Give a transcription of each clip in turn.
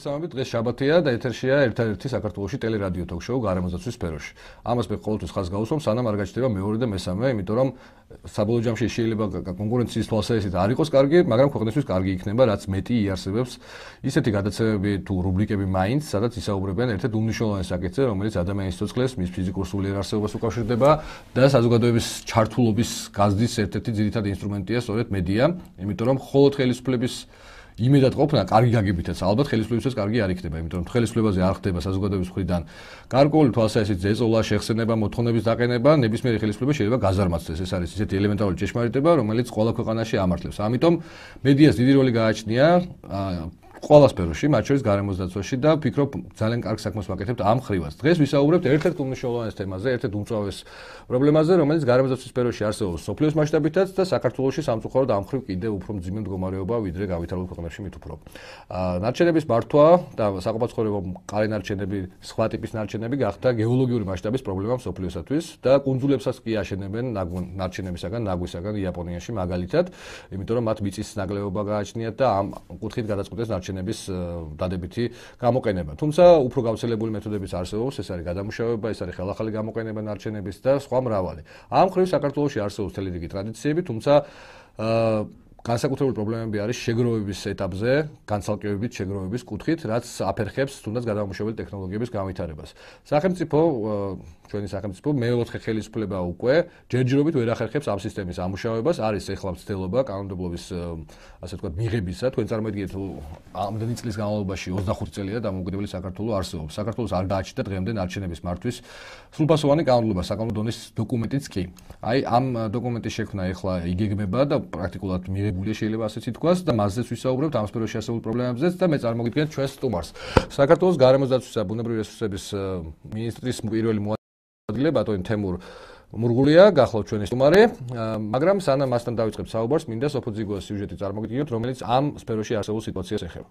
მოგესალმებით. დღეს შაბათია და ეთერშია ერთ-ერთი საქართველოში ტელერადიო ток-შოუ გარემოსდაცვის სფეროში. ამას მე ყოველთვის ხაზს გავუსვამ, სანამ არ გაჩნდება მეორე და მესამე, იმიტომ რომ საბოლოო ჯამში შეიძლება კონკურენციის თვალსაზრისით არ იყოს კარგი, მაგრამ ქვეყნისთვის კარგი იქნება, რაც მეტი იარსებებს ისეთი გადაცემები თუ რუბრიკები მაინც, სადაც ისაუბრებენ ერთ-ერთ უმნიშვნელოვანეს საკითხზე, რომელიც ადამიანის სიცოცხლეს, მის ფიზიკურ სულიერ არსებობას უკავშირდება და საზოგადოების ჩართულობის გაზრდის ერთ-ერთი ძირითადი ინსტრუმენტია სწორედ მედია, იმიტომ რომ მხოლოდ ხელისუფლების იმედად ყოფნა კარგი გაგებითაც ალბათ ხელისუფლებისთვის კარგი არ იქნება, იმიტომ რომ ხელისუფლებაზე არ ხდება საზოგადოების მხრიდან გარკვეული თვალსაზრისით ზეწოლა, შეხსენება, მოთხოვნების დაყენება, ნებისმიერი ხელისუფლება შეიძლება გაზარმაცდეს. ეს არის ისეთი ელემენტარული ჭეშმარიტება, რომელიც ყველა ქვეყანაში ამართლებს. ამიტომ მედიას დიდი როლი გააჩნია ყველა სფეროში, მათ შორის გარემოსდაცვაში და ვფიქრობ, ძალიან კარგ საქმეს ვაკეთებთ ამ ხრივაც. დღეს ვისაუბრებთ ერთ-ერთ უმნიშვნელოვანეს თემაზე, ერთ-ერთ უმწვავეს პრობლემაზე, რომელიც გარემოსდაცვის სფეროში არსებობს სოფლიოს მასშტაბითაც და საქართველოში სამწუხაროდ ამ ხრივ კიდევ უფრო მძიმე მდგომარეობა, ვიდრე გავითარებულ ქვეყნებში მით უფრო. ნარჩენების მართვა და საყოფაცხოვრებო მყარი ნარჩენები, სხვა ტიპის ნარჩენები გახდა გეოლოგიური მასშტაბის პრობლემა სოფლიოსათვის და კუნძულებსაც კი აშენებენ ნარჩენებისაგან, ნაგვისაგან იაპონიაში მაგალითად, იმიტომ რომ მათ მიწის ნაკლებობა გააჩნიათ და ამ კუთხით გადაწყვეტეს ნარჩენების დადებითი გამოყენება. თუმცა უფრო გავრცელებული მეთოდებიც არსებობს, ეს არის გადამუშავება, ეს არის ხელახალი გამოყენება ნარჩენების და სხვა მრავალი. ამ ხრივ საქართველოში არსებობს მთელი რიგი ტრადიციები, თუმცა განსაკუთრებული პრობლემები არის შეგროვების ეტაპზე, განცალკევებით შეგროვების კუთხით, რაც აფერხებს თუნდაც გადამამუშავებელი ტექნოლოგიების განვითარებას. სახელმწიფო ჩვენი სახელმწიფო მეოთხე ხელისუფლება უკვე ჯერჯერობით ვერ ახერხებს ამ სისტემის ამუშავებას, არის ეხლა მცდელობა კანონმდებლობის ასე ვთქვათ მიღებისა, თქვენ წარმოიდგინეთ ამდენი წლის განმავლობაში 25 წელია დამოუკიდებელი საქართველოს არსებობს. საქართველოს არ გააჩნდა დღემდე ნარჩენების მართვის სრულფასოვანი კანონმდებლობა, საკანონმდებლო დონის დოკუმენტიც კი. აი ამ დოკუმენტის შექმნა ეხლა იგეგმება და პრაქტიკულად მიღებულია შეიძლება ასეც ითქვას და მასზეც ვისაუბრებთ ამ სფეროში არსებულ პრობლემებზეც და მე წარმოგიდგენთ ჩვენს სტუმარს. საქართველოს გარემოსდაცვის და ბუნებრივი რესურსების მინისტრის პირველი მოადგილე ბატონი თემურ მურღულია, გახლავთ ჩვენი სტუმარი, მაგრამ სანამ მასთან დავიწყებ საუბარს, მინდა სოფოძიგოს სიუჟეტი წარმოგიდგინოთ, რომელიც ამ სფეროში არსებულ სიტუაციას ეხება.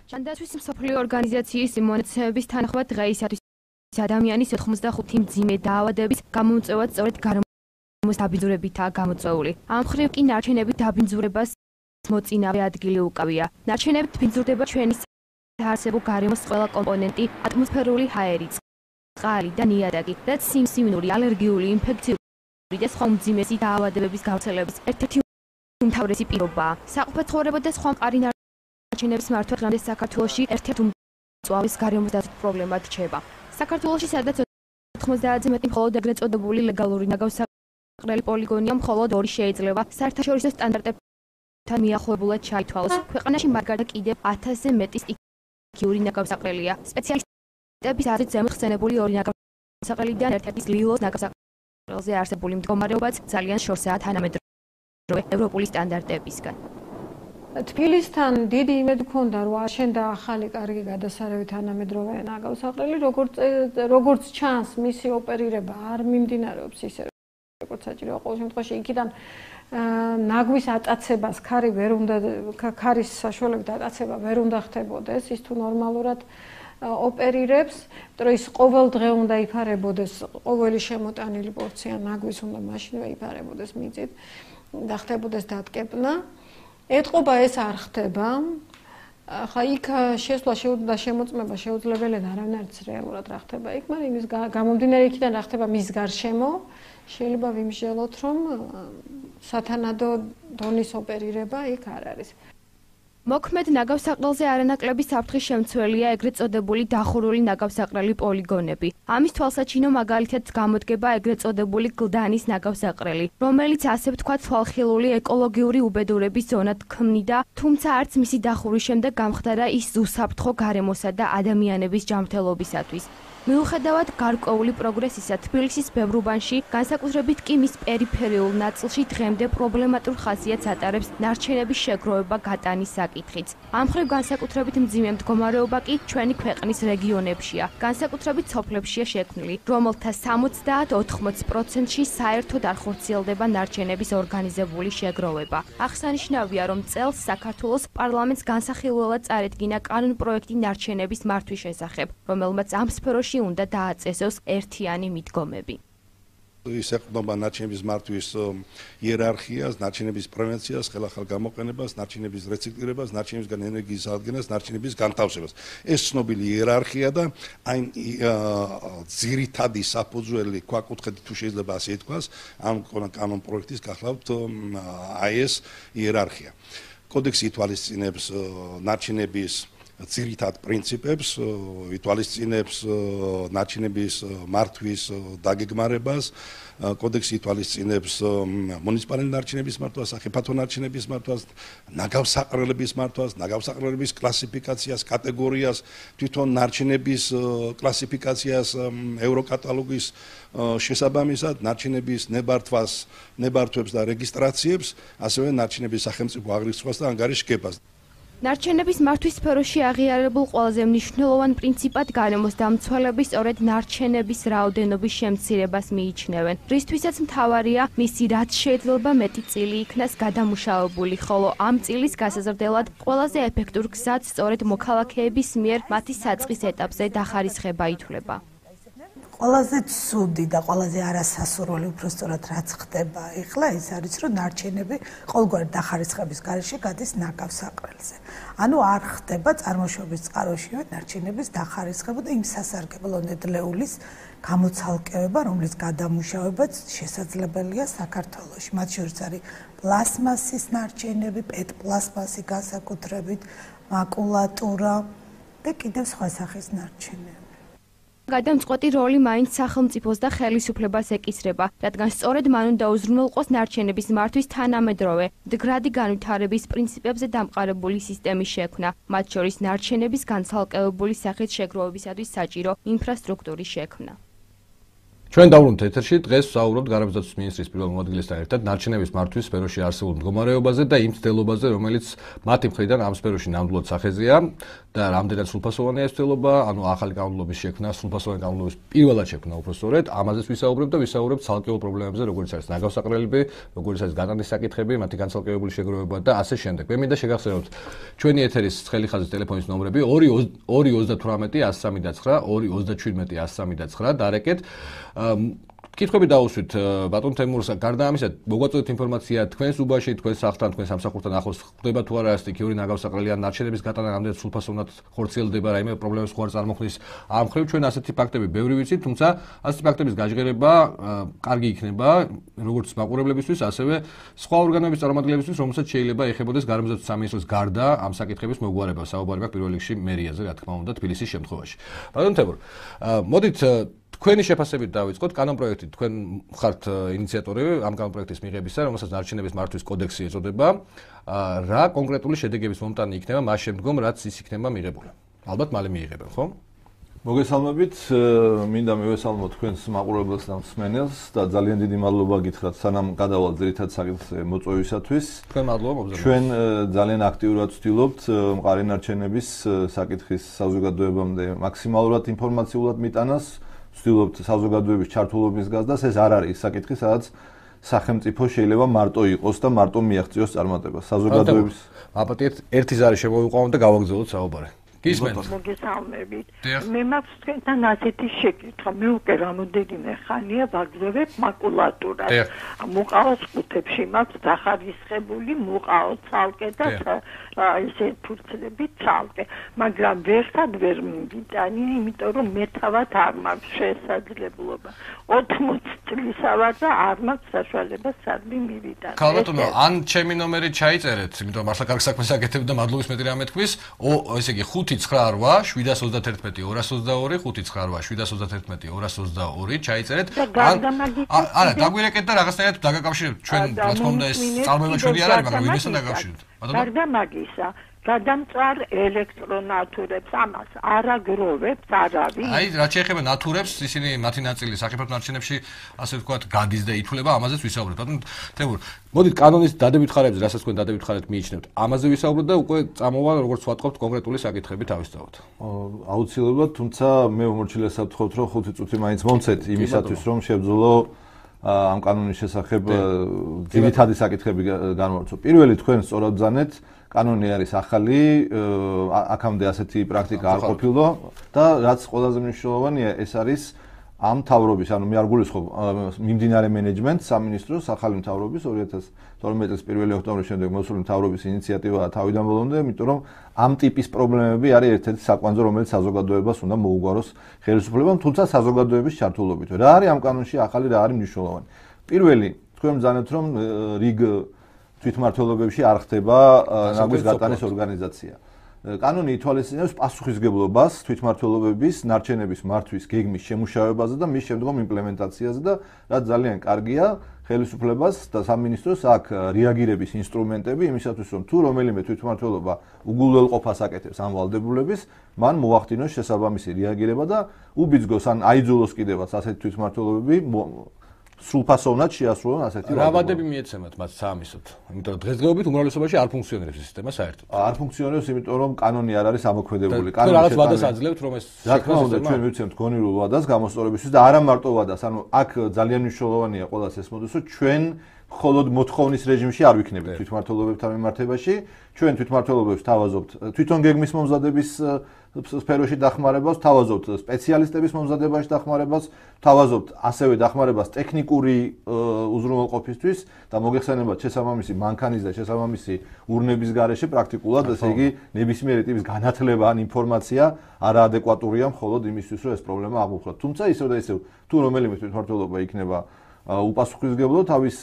ჯანდაცვის მსოფლიო ორგანიზაციის მონაცემების თანახმად დღეისათვის ადამიანის 95 მძიმე დაავადების გამომწვევად სწორედ გარემოს დაბინძურებითაა გამოწვეული. ამ მხრივ კი ნარჩენების დაბინძურებას მოწინავე ადგილი უკავია. ნარჩენებით ბინძურდება ჩვენი საარსებო გარემოს ყველა კომპონენტი, ატმოსფერული ჰაერი, წყალი და ნიადაგი, რაც სიმსივნური, ალერგიული, ინფექციური და სხვა მძიმესი დაავადებების გავრცელების ერთ-ერთი უმთავრესი პირობაა. საყოფაცხოვრებო და სხვა მყარი ნარჩენების მართვა დღემდე საქართველოში ერთ-ერთ უმწვავეს გარემოსდაცვის პრობლემად რჩება. საქართველოში სადაც 90-ზე მეტი მხოლოდ ეგრეთ წოდებული ლეგალური ნაგავსაყრელი პოლიგონია, მხოლოდ 2 შეიძლება საერთაშორისო სტანდარტებთან მიახლოებულად ჩაითვალოს. ქვეყანაში მაგალითად კიდევ 1000-ზე მეტი სტიქიური ნაგავსაყრელია. სპეციალისტების აზრით ზემოხსენებული 2 ნაგავსაყრელიდან ერთ-ერთი ლილოს ნაგავსაყრელზე არსებული მდგომარეობაც ძალიან შორსაა თანამედროვე ევროპული სტანდარტებისგან. თბილისთან დიდი იმედი მქონდა, რომ აშენდა ახალი კარგი გადასარევი თანამედროვე ნაგავსაყრელი, როგორც ჩანს, მისი ოპერირება არ მიმდინარეობს ისე, როგორც საჭიროა. ყოველ შემთხვევაში იქიდან ნაგვის ატაცებას, ქარის საშუალებით ატაცება ვერ უნდა ხდებოდეს, ის თუ ნორმალურად ოპერირებს, იმიტომ რომ ის ყოველ დღე უნდა იფარებოდეს, ყოველი შემოტანილი პორცია ნაგვის უნდა მაშინვე იფარებოდეს მიწით და ხდებოდეს დატკეპნა. ეთყობა ეს არ ხდება. ხა იქ შესვლა და შემოწმება შეუძლებელია და არავინარიც რეალურად რა ხდება იქ, მაგრამ იმის გამომდინარე იქიდან რა ხდება მის გარშემო, შეიძლება ვიმსჯელოთ, რომ სათანადო დონის ოპერირება იქ არ არის. მოქმედ ნაგავსაყრელზე არანაკლები საფრთხის შემცველია ეგრეთ წოდებული დახურული ნაგავსაყრელი პოლიგონები. ამის თვალსაჩინო მაგალითად გამოდგება ეგრეთ წოდებული გლდანის ნაგავსაყრელი, რომელიც ასე ვთქვათ თვალხილული ეკოლოგიური უბედურების ზონად ქმნიდა, თუმცა არც მისი დახურის შემდეგ გამხდარა ის უსაფრთხო გარემოსა და ადამიანების ჯანმრთელობისათვის. მიუხედავად გარკვეული პროგრესისა, თბილისის ბევრ უბანში, განსაკუთრებით კი მის პერიფერიულ ნაწილში დღემდე პრობლემატურ ხასიათს ატარებს ნარჩენების შეგროვება გატანის საკითხიც. ამ მხრივ განსაკუთრებით მძიმე მდგომარეობა კი ჩვენი ქვეყნის რეგიონებშია, განსაკუთრებით სოფლებშია შექმნილი, რომელთა 70-80%-ში საერთოდ არ ხორციელდება ნარჩენების ორგანიზებული შეგროვება. აღსანიშნავია, რომ წელს საქართველოს პარლამენტს განსახილველად წარედგინა კანონპროექტი ნარჩენების მართვის შესახებ, რომელმაც ამ სფეროში უნდა დააწესოს ერთიანი მიდგომები. ის ეყრდნობა ნარჩენების მართვის იერარქიას, ნარჩენების პრევენციას, ხელახალ გამოყენებას, ნარჩენების რეციკლირებას, ნარჩენებისგან ენერგიის აღდგენას, ნარჩენების განთავსებას. ეს ცნობილი იერარქია და აი ძირითადი საფუძველი ქვაკუთხედი თუ შეიძლება ასე ითქვას, ამ კანონ პროექტის გახლავთ აი ეს იერარქია. კოდექსი ითვალისწინებს ნარჩენების ძირითად პრინციპებს, ითვალისწინებს ნარჩენების მართვის დაგეგმარებას, კოდექსი ითვალისწინებს მუნიციპალური ნარჩენების მართვას, სახიფათო ნარჩენების მართვას, ნაგავსაყრელების მართვას, ნაგავსაყრელების კლასიფიკაციას, კატეგორიას, თვითონ ნარჩენების კლასიფიკაციას ევროკატალოგის შესაბამისად, ნარჩენების ნებართვებს და რეგისტრაციებს, ასევე ნარჩენების სახელმწიფო აღრიცხვას და ანგარიშგებას. ნარჩენების მართვის სფეროში აღიარებულ ყველაზე მნიშვნელოვან პრინციპად გარემოსდა მცველები სწორედ ნარჩენების რაოდენობის შემცირებას მიიჩნევენ, რისთვისაც მთავარია მისი რაც შეიძლება მეტი წილი იქნას გადამუშავებული, ხოლო ამ წილის გასაზრდელად ყველაზე ეფექტურ გზად სწორედ მოქალაქეების მიერ მათი საწყის ეტაპზე დახარისხება ითვლება. ყველაზე ცუდი და ყველაზე არასასურველი უბრალოდ რაც ხდება ეხლა ის არის რომ ნარჩენები ყოველგვარი დახარისხების გარეშე გადის ნაგავსაყრელზე. ანუ არ ხდება წარმოშობის წყაროშივე ნარჩენების დახარისხება და იმ სასარგებლო ნედლეულის გამოცალკევება, რომლის გადამუშავებაც შესაძლებელია საქართველოში. მათ შორის არის პლასმასის ნარჩენები, პეტპლასმასი განსაკუთრებით, მაკულატურა და კიდევ სხვა სახის ნარჩენები. გადამწყვეტი როლი მაინც სახელმწიფოს და ხელისუფლებას ეკისრება, რადგან სწორედ მან უნდა უზრუნველყოს ნარჩენების მართვის თანამედროვე, მდგრადი განვითარების პრინციპებზე დამყარებული სისტემის შექმნა, მათ შორის ნარჩენების განცალკევებული სახით შეგროვებისათვის საჭირო ინფრასტრუქტურის შექმნა. ჩვენ დავბრუნდით ეთერში, დღეს ვსაუბრობთ გარემოსდაცვის მინისტრის პირველ მოადგილესთან ერთად ნარჩენების მართვის სფეროში არსებულ მდგომარეობაზე და იმ ცდელობაზე, რომელიც მათი მხრიდან ამ სფეროში ნამდვილად სახეზეა და რამდენად სრულფასოვანია ეს ცდელობა, ანუ ახალი განმავლობის შექმნა, სრულფასოვანი განმავლობის პირველად შექმნა უბრალოდ, ამაზეც ვისაუბრებთ და ვისაუბრებთ ცალკეულ პრობლემებზე, როგორც არის ნაგავსაყრელები, როგორც არის განადის საკითხები, მათი განცალკევებული შეგროვება და ასე შემდეგ. მე მინდა შეგახსენოთ ჩვენი ეთერის ცხელი ხაზის ტელეფონის ნომრები 2-38-103-9, 2-37-103-9 დარეკეთ. კითხვები დაუსვით ბატონ თემურს, გარდა ამისა, მოგვაწოდეთ ინფორმაცია თქვენს უბანში, თქვენს სახლთან, თქვენს სამსახურთან ახლოს ხდება თუ არა სტიქიური ნაგავსაყრელი ან ნარჩენების გატანა რამდენად სრულფასოვნად ხორციელდება, რაიმე პრობლემებს ხო არ წარმოქმნის ამ მხრივ ჩვენ ასეთი ფაქტები ბევრი ვიცით, თუმცა ასეთი ფაქტების გაჟღერება კარგი იქნება როგორც მაყურებლებისთვის, ასევე სხვა ორგანოების წარმომადგენლებისთვის, რომელსაც შეიძლება ეხებოდეს გარემოსდაცვის სამინისტროს გარდა ამ საკითხების მოგვარება. საუბარი მაქვს პირველ რიგში მერიაზე, რა თქმა უნდა, თბილისის შემთხვევაში. ბატონ თემურ, მოდით თქვენი შეფასებით დავიწყოთ კანონპროექტით, თქვენ ხართ ინიციატორი ამ კანონპროექტის მიღებისა, რომელსაც ნარჩენების მართვის კოდექსი ეწოდება. რა კონკრეტული შედეგების მომტანი იქნება მას შემდგომ, რაც ის იქნება მიღებული? ალბათ მალე მიიღებენ, ხო? მოგესალმებით, მინდა მივესალმოთ თქვენს მაყურებელს და მსმენელს და ძალიან დიდი მადლობა გითხრათ სანამ გადავალ ძირითად საკითხზე მოწვევისათვის. თქვენ მადლობა მოგზაურობთ. ჩვენ ძალიან აქტიურად ვცდილობთ მყარი ნარჩენების საკითხის საზოგადოებამდე მაქსიმალურად ინფორმაციულად მიტანას. ვცდილობთ საზოგადოების ჩართულობის გაზრდას, ეს არ არის საკითხი, სადაც სახელმწიფო შეიძლება მარტო იყოს და მარტო მიაღწიოს წარმატებას. საზოგადოების აპატიეთ ერთი ზარი შემოვიყვანოთ და გავაგზავნოთ საუბარი. მოგესალმებით. მე მაქვს თქვენთან ასეთი შეკითხვა. მე უკვე რამოდენიმე ხანია ვაგზავნებ მაკულატურას. მოყავს ყუთებში მაქვს დახარისხებული, მოყავს ცალკე და ესე ფურცლები ცალკე. მაგრამ ვერ მივიტანი, იმიტომ რომ მე თავად არ მაქვს შესაძლებლობა. 80 წლისა ვარ და არ მაქვს საშუალება სადმე მივიტანო. ქალბატონო, ან ჩემი ნომერი ჩაიწერეთ, იმიტომ რომ მართლა კარგ საქმეს აკეთებ და მადლობის მეტი რამე თქვის. ესე იგი 598-731-222, 598-731-222 ჩაიწერეთ. არა, დაგვირეკეთ და რაღაცნაირად დაგაკავშირებთ. ჩვენ რა თქმა უნდა ეს წარმოება ჩვენი არ არის, მაგრამ ვინმესთან დაგაკავშირებთ. გარდა მაგისა, გადამწვარ ელექტრონათურებს ამას არ აგროვებს არავინ. აი, რაც შეეხება ნათურებს, ისინი მათი ნაწილი სახიფათო ნარჩენებში, ასე ვთქვათ, გადის და ითვლება, ამაზეც ვისაუბრებთ. ბატონ თემურ, მოდით კანონის დადებით ხარებზე, რასაც თქვენ დადებით ხარეთ მიიჩნევთ, ამაზე ვისაუბროთ და უკვე წამოვა, როგორც ვატყობთ, კონკრეტული საკითხები თავისთავად. აუცილებლად, თუმცა მე უმორჩილესად ვთქვათ, რომ 5 წუთი მაინც მომცეთ იმისათვის, რომ შევძულო ამ კანონის შესახებ ძირითადი საკითხები განვარცხო. პირველი თქვენ სწორად ბრძანეთ, კანონი არის ახალი, აქამდე ასეთი პრაქტიკა არ ყოფილა და რაც ყველაზე მნიშვნელოვანია, ეს არის ამ მთავრობის, ანუ მე არ გულისხმობ მიმდინარე მენეჯმენტს სამინისტროს ახალი მთავრობის 2012 წლის 1 ოქტომბრის შემდეგ მოსული მთავრობის ინიციატივაა თავიდან ბოლომდე, იმიტომ რომ ამ ტიპის პრობლემები არის ერთ-ერთი საკვანძო, რომელიც საზოგადოებას უნდა მოუგვაროს ხელისუფლებამ, თუმცა საზოგადოების ჩართულობით. რა არის ამ კანონში ახალი, რა არის მნიშვნელოვანი? პირველი, თქვენ მზანებთ, რომ რიგ თვითმმართველობებში არ ხდება ნაგვის გატანის ორგანიზაცია. კანონი ითვალისწინებს პასუხისგებლობას თვითმმართველობების ნარჩენების მართვის გეგმის შემუშავებაზე და მის შემდგომ იმპლემენტაციაზე და რაც ძალიან კარგია ხელისუფლებას და სამინისტროს აქვს რეაგირების ინსტრუმენტები იმისათვის რომ თუ რომელიმე თვითმმართველობა უგულველყოფას აკეთებს ამ ვალდებულების მან მოახდინოს შესაბამისი რეაგირება და უბიძგოს ან აიძულოს კიდევაც ასეთი თვითმმართველობები სრულფასოვნად შეასრულონ ასეთი რა ვადები მიეცემათ მათ საამისოდ? იმიტომ რომ დღესდღეობით უმრავლესობაში არ ფუნქციონირებს ეს სისტემა საერთოდ. არ ფუნქციონირებს, იმიტომ რომ კანონი არ არის ამოქმედებული. კანონი რაღაც ვადას აძლევთ, რომ ეს რა თქმა უნდა ჩვენ მივცემთ გონივრულ ვადას გამოსწორებისთვის და არა მარტო ვადას, ანუ აქ ძალიან მნიშვნელოვანია ყველას ესმოდეს, რომ ჩვენ მხოლოდ მოთხოვნის რეჟიმში არ ვიქნებით თვითმმართველობებთან მიმართებაში, ჩვენ თვითმმართველობებს თავაზობთ თვითონ გეგმის მომზადების სფეროში დახმარებას, თავაზობთ სპეციალისტების მომზადებაში დახმარებას, თავაზობთ ასევე დახმარებას ტექნიკური უზრუნველყოფისთვის და მოგეხსენებათ შესაბამისი მანქანის და შესაბამისი ურნების გარეშე პრაქტიკულად, ესე იგი ნებისმიერი ტიპის განათლება ან ინფორმაცია არაადეკვატურია მხოლოდ იმისთვის, რომ ეს პრობლემა აღმოფხვრათ. თუმცა ისევ და ისევ თუ რომელიმე თვითმმართველობა იქნება უპასუხისმგებლო თავის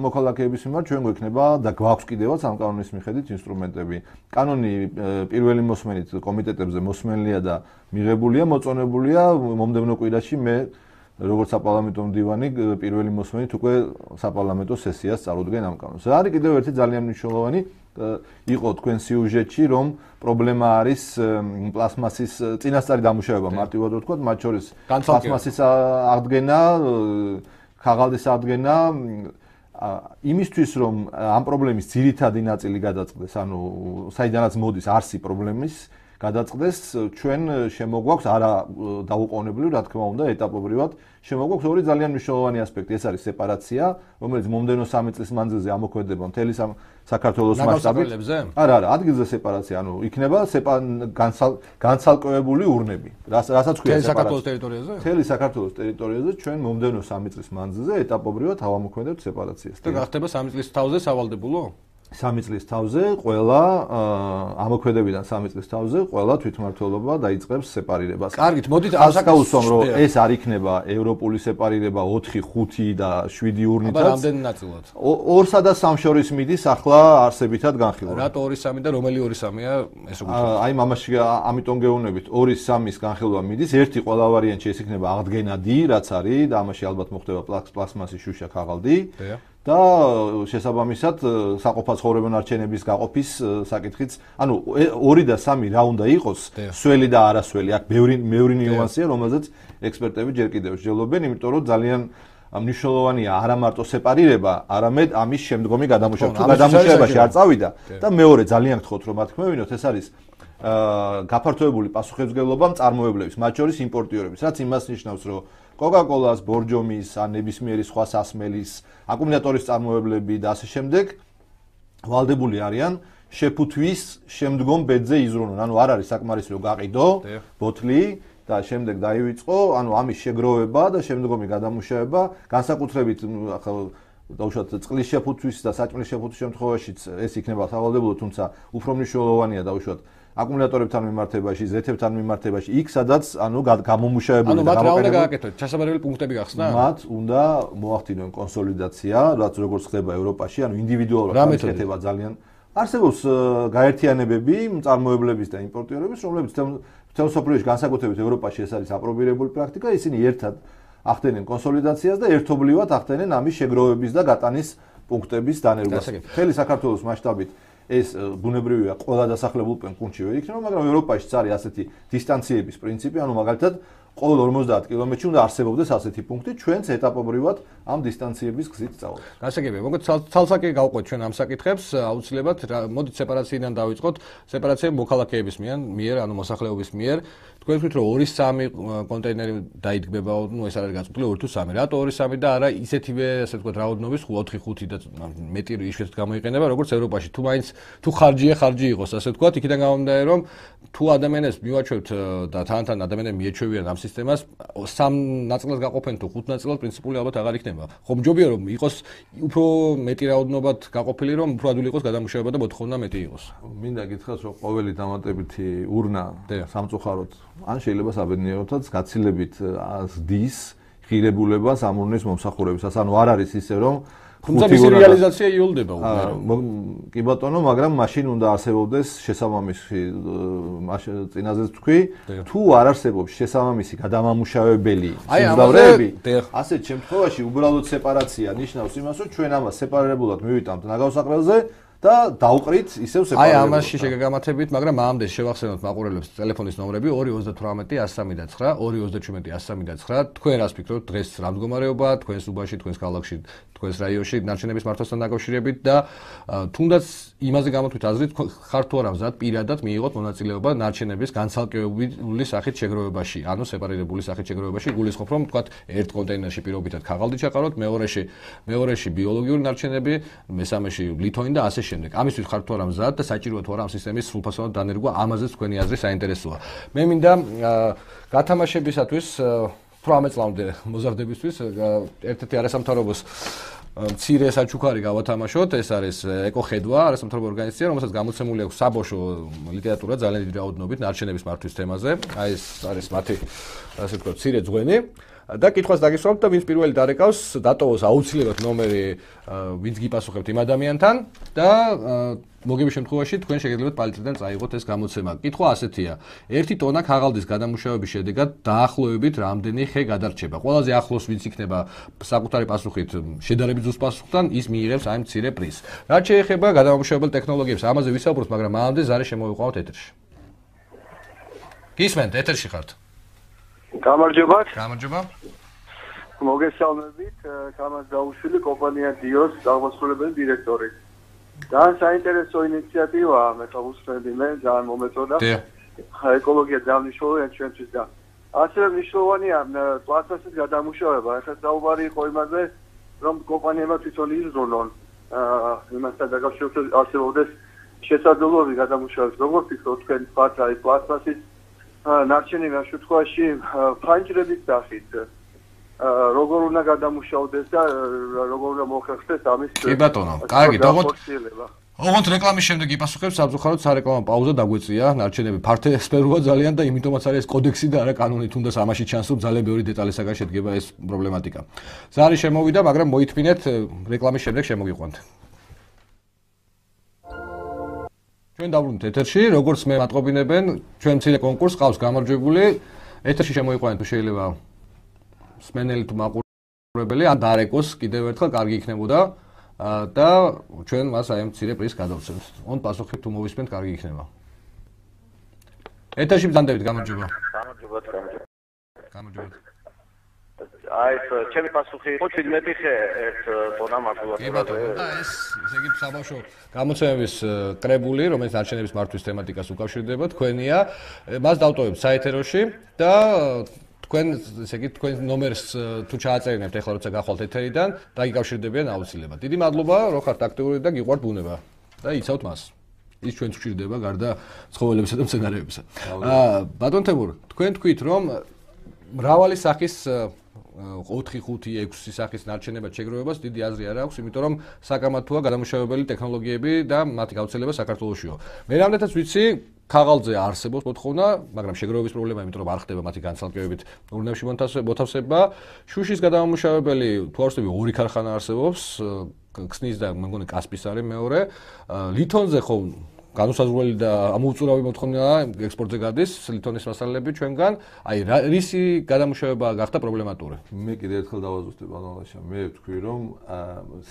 მოქალაქეების მიმართ ჩვენ გვექნება და გვაქვს კიდევაც ამ კანონის მიხედვით ინსტრუმენტები. კანონი პირველი მოსმენით კომიტეტებზე მოსმენლია და მიღებულია, მოწონებულია მომდევნო კვირაში მე როგორც საპარლამენტო მდივანი პირველი მოსმენით უკვე საპარლამენტო სესიას წარუდგენ ამ კანონს. რა არის კიდევ ერთი ძალიან მნიშვნელოვანი იყო თქვენ სიუჟეტში რომ პრობლემა არის პლასმასის წინასწარი დამუშავება მარტივად ვთქვა, მათ შორის პლასმასის აღდგენა ქაღალდის აღდგენა იმისთვის რომ ამ პრობლემის ძირითადი ნაწილი გადაწყდეს, ანუ საიდანაც მოდის არსი პრობლემის გადაწყდეს, ჩვენ შემოგვაქვს არა დაუყოვნებლივ, რა თქმა უნდა, ეტაპობრივად შემოგვაქვს ორი ძალიან მნიშვნელოვანი ასპექტი, ეს არის სეპარაცია, რომელიც მომდევნო 3 წლის მანძილზე ამოქმედება მთელი საქართველოს მასშტაბით. არა, ადგილზე სეპარაცია, ანუ იქნება განცალკევებული ურნები. რასაც ქვია სეპარაცია. საქართველოს ტერიტორიაზე? მთელი საქართველოს ტერიტორიაზე ჩვენ მომდევნო 3 წლის მანძილზე ეტაპობრივად ავამოქმედებთ სეპარაციას. და გახდება 3 წლის თავზე სავალდებულო? 3 წლის თავზე ყველა ამოქმედებიდან 3 წლის თავზე ყველა თვითმმართველობა დაიწყებს სეპარირებას. კარგით, მოდით ასაკავსვამ რომ ეს არ იქნება ევროპული სეპარირება 4, 5 და 7 ურნითაც. აბა რამდენი ნაწილად? 2-სა და 3 შორის მიდის ახლა არსებითად განხილვა. რატო 2-3 და რომელი 2-3-ია ეს უკვე? აი მამაში ამიტომ გეუბნებით 2-3-ის განხილვა მიდის. ერთი ყველა ვარიანტი ეს იქნება აღდგენადი, რაც არის და ამაში ალბათ მოხდება პლასმასის შუშა ქაღალდი. და შესაბამისად საყოფაცხოვრებო ნარჩენების გაყოფის საკითხიც, ანუ 2 და 3 რა უნდა იყოს, სველი და არასველი, აქ ბევრი ნიუანსია, რომელზეც ექსპერტები ჯერ კიდევ მსჯელობენ, იმიტომ რომ ძალიან მნიშვნელოვანია არა მარტო სეპარირება, არამედ ამის შემდგომი გადამუშავება. თუ გადამუშავებაში არ წავიდა და მეორე ძალიან გთხოვთ რომ ათქმევინოთ, ეს არის გაფართოებული პასუხისმგებლობა მწარმოებლების, მათ შორის იმპორტიორების, რაც იმას ნიშნავს, რომ კოკაკოლას, ბორჯომის, ან ნებისმიერი სხვა სასმელის, აკუმულატორის წარმოებლები და ასე შემდეგ ვალდებული არიან შეფუთვის შემდგომ ბედზე იზრუნონ. ანუ არ არის საკმარისი რომ გაყიდო ბოთლი და შემდეგ დაივიწყო, ანუ ამის შეგროვება და შემდგომი გადამუშავება, განსაკუთრებით ახლა დაუშვათ წყლის შეფუთვის და საჭმლის შეფუთვის შემთხვევაშიც ეს იქნება სავალდებულო, თუმცა უფრო მნიშვნელოვანია დაუშვათ აკუმულატორებთან მიმართებაში, ზეთებთან მიმართებაში, იქ სადაც ანუ გამომუშავებული და გამოკეთებული. ანუ მათ რა უნდა გააკეთოთ? ჩასაბარებელი პუნქტები გახსნა? მათ უნდა მოახდინონ კონსოლიდაცია, რაც როგორც ხდება ევროპაში, ანუ ინდივიდუალურად განხეთება ძალიან. არსებობს გაერთიანებები მწარმოებლების და იმპორტიორების, რომლებიც მთელ მსოფლიოში განსაკუთრებით ევროპაში ეს არის აპრობირებული პრაქტიკა, ისინი ერთად ახდენენ კონსოლიდაციას და ერთობლივად ახდენენ ამის შეგროვების და გატანის პუნქტების დანერგვას. მთელი საქართველოს მასშტაბით ეს ბუნებრივია ყველა დასახლებულ პუნქტში ვერ იქნება, მაგრამ ევროპაშიც არის ასეთი დისტანციების პრინციპი, ანუ მაგალითად ყოველ 50 კილომეტრში უნდა არსებობდეს ასეთი პუნქტი, ჩვენც ეტაპობრივად ამ დისტანციების გზით წავედით. გასაგებია, მოკლედ ცალსაკი გავყვეთ ჩვენ ამ საკითხებს, აუცილებლად მოდით სეპარაციიდან დავიწყოთ, სეპარაცია მოქალაქეების მიერ, ანუ მოსახლეობის მიერ. თქვენ ვთქვით რომ 2-3 კონტეინერი დაიდგმება, ну ეს არის გაწყვეტილი 2 თუ 3. რატო 2-3 და არა ისეთივე, ასე ვთქვათ, რაოდენობის 4-5 და მეტი იშვიათად გამოიყენება, როგორც ევროპაში. თუ მაინც თუ ხარჯი იყოს, ასე ვთქვათ, იქიდან გამომდინარე რომ თუ ადამიანებს მივაჩვევთ და თან ადამიანები მიეჩვევიან ამ სისტემას, 3 ნაწილად გაყოფენ თუ 5 ნაწილად პრინციპული ალბათ აღარ იქნება. ხომ ჯობია რომ იყოს უფრო მეტი რაოდენობად გაყოფილი, რომ უფრო ადვილი იყოს გადამუშავება და მოთხოვნა მეტი იყოს. მინდა გითხრათ, რომ ყოველი დამატებითი ურნა სამწუხაროდ ან შეიძლება საბედნიეროთაც გაცილებით ზდის ღირებულებას ამ ურნის მომსახურებისას. ანუ არ არის ისე რომ თუმცა მისი რეალიზაცია იოლდება უკვე. კი ბატონო, მაგრამ მაშინ უნდა არსებობდეს შესაბამისი წინაზეც თქვი, თუ არ არსებობს შესაბამისი გადამამუშავებელი სიმძლავრეები, ასეთ შემთხვევაში უბრალოდ სეპარაცია ნიშნავს იმას, რომ ჩვენ ამას სეპარირებულად მივიტანთ ნაგავსაყრელზე და დავყრით ისევ სეპარირებულად. ამაში შეგამათებით, მაგრამ მამამდე შევახსენოთ მაყურებლებს ტელეფონის ნომრები 238-103-9, 237-103-9. თქვენ რას ფიქრობთ დღეს რა მდგომარეობაა თქვენს უბანში, თქვენს ქალაქში, თქვენს რაიონში ნარჩენების მართვასთან დაკავშირებით და თუნდაც იმაზე გამოთქვით აზრით, ხართ თუ არა მზად პირადად მიიღოთ მონაწილეობა ნარჩენების განცალკევებული სახით შეგროვებაში, ანუ სეპარირებული სახით შეგროვებაში. გულისხმობ, რომ თქვათ ერთ კონტეინერში პირობითად ქაღალდი ჩაყაროთ, მეორეში ბიოლოგიური ნარჩენები, მესამეში ლითონი და ასე შემდეგ. ამისთვის ხართ თუ არა მზად და საჭიროა თუ არა ამ სისტემის სრულფასოვნად დანერგვა, ამაზეც თქვენი აზრი საინტერესოა. მე მინდა გათამაშებისათვის 18 წლამდე მოზარდებისთვის ერთ-ერთი არასამთავრობოს მცირე საჩუქარი გავათამაშოთ. ეს არის ეკოხედვა, არასამთავრობო ორგანიზაცია, რომელსაც გამოცემული აქვს საბოშო ლიტერატურა ძალიან დიდი რაოდენობით ნარჩენების მართვის თემაზე. აი ეს არის მათი, ასე ვთქვათ, მცირე ძღვენი. და კითხვას დაგისვამთ და ვინც პირველი დარეკავს, დატოვოს აუცილებლად ნომერი, ვინც გიპასუხებთ იმ ადამიანთან და მოგების შემთხვევაში თქვენ შეგიძლიათ პალიტრიდან წაიღოთ ეს გამოცემა. კითხვა ასეთია: 1 ტონა ქაღალდის გადამუშავების შედეგად დაახლოებით რამდენი ხე გადარჩება? ყველაზე ახლოს ვინც იქნება საკუთარი პასუხით შედარებით ზუსტ პასუხთან, ის მიიღებს აი მცირე პრიზს. რაც შეეხება გადამამუშავებელ ტექნოლოგიებს, ამაზე ვისაუბროთ, მაგრამ მანამდე ზარე შემოვიყვანოთ ეთერში. გისმენთ, ეთერში ხართ. გამარჯობა. გამარჯობა. მოგესალმებით, თამაზ დაუშვილი, კომპანია დიოს აღმასრულებელი დირექტორი. ძალიან საინტერესო ინიციატივაა, მე ხავსები მე ძალიან მომეწონა. ეკოლოგია ძალიან მნიშვნელოვანია ჩვენთვის და ასევე მნიშვნელოვანია პლასტმასის გადამუშავება. ახლა საუბარი იყო იმაზე, რომ კომპანიებმა თვითონ იზრუნონ იმასთან დაკავშირებით არსებობდეს შესაძლებლობები გადამუშავების. როგორ ფიქრობთ თქვენ პლასტმასის პლასტმასის ნარჩენები ამ შემთხვევაში ფანჯრების სახით როგორ უნდა გადამუშავდეს და როგორ უნდა მოხერხდეს ამის კი ბატონო, კარგი, ოღონდ რეკლამის შემდეგ იპასუხებს სამწუხაროდ სარეკლამო პაუზა დაგვეწია, ნარჩენები ფართესფეროა ძალიან და იმიტომაც არის ეს კოდექსი და არა კანონი, თუნდაც ამაში ჩანს რომ ძალიან ბევრი დეტალისაგან შედგება ეს პრობლემატიკა. ზარი შემოვიდა, მაგრამ მოითმინეთ რეკლამის შემდეგ შემოგიყვანთ. ჩვენ დავბრუნდით ეთერში, როგორც მე მატყობინებენ, ჩვენ მცირე კონკურსს ყავს გამარჯვებული. ეთერში შემოიყვანეთ თუ შეიძლება სმენელი თუ მაყურებელი, ან დარეკოს კიდევ ერთხელ კარგი იქნებოდა და ჩვენ მას აი ამ მცირე პრიზს გადავცემთ. ონ პასუხი თუ მოვისმენთ, კარგი იქნება. ეთერში ბრძანდებით, გამარჯობა. გამარჯობა. აი ეს ჩემი პასუხი იყო 17 ხე ერთ ტონა მაგალითად. კი ბატონო, და ეს ესე იგი საბავშვო გამოცემების კრებული, რომელიც ნარჩენების მართვის თემატიკას უკავშირდება, თქვენია. მას დავტოვებთ საეთეროში და თქვენ ესე იგი თქვენ ნომერს თუ ჩააწერინებთ ახლა როცა გახვალთ ეთერიდან, დაგიკავშირდებიან აუცილებლად. დიდი მადლობა, რომ ხართ აქტიური და გიყვართ ბუნება და იცავთ მას. ის ჩვენც გვჭირდება გარდა ცხოველებისა და მცენარეებისა. ბატონ თემურ, თქვენ თქვით რომ მრავალი სახის 4, 5, 6 სახის ნარჩენებად შეგროვებას დიდი აზრი არ აქვს, იმიტომ რომ საკამათოა გადამუშავებელი ტექნოლოგიები და მათი გავრცელება საქართველოშიო. მე რამდენადაც ვიცი, ქაღალდზე არსებობს მოთხოვნა, მაგრამ შეგროვების პრობლემა, იმიტომ რომ არ ხდება მათი განცალკევებით ურნებში მოთავსება. შუშის გადამამუშავებელი თუ არ ვსწრები 2 ქარხანა არსებობს, ქსნის და მე მგონი კასპის არის მეორე. ლითონზე ხო განუსაზღვრელი და ამოუწურავი მოთხოვნა ექსპორტზე გადის ლითონის მასალები ჩვენგან. აი რისი გადამუშავება გახდა პრობლემატური? მე კიდევ ერთხელ დავაზუსტებ ბანალაშა. მე ვთქვი რომ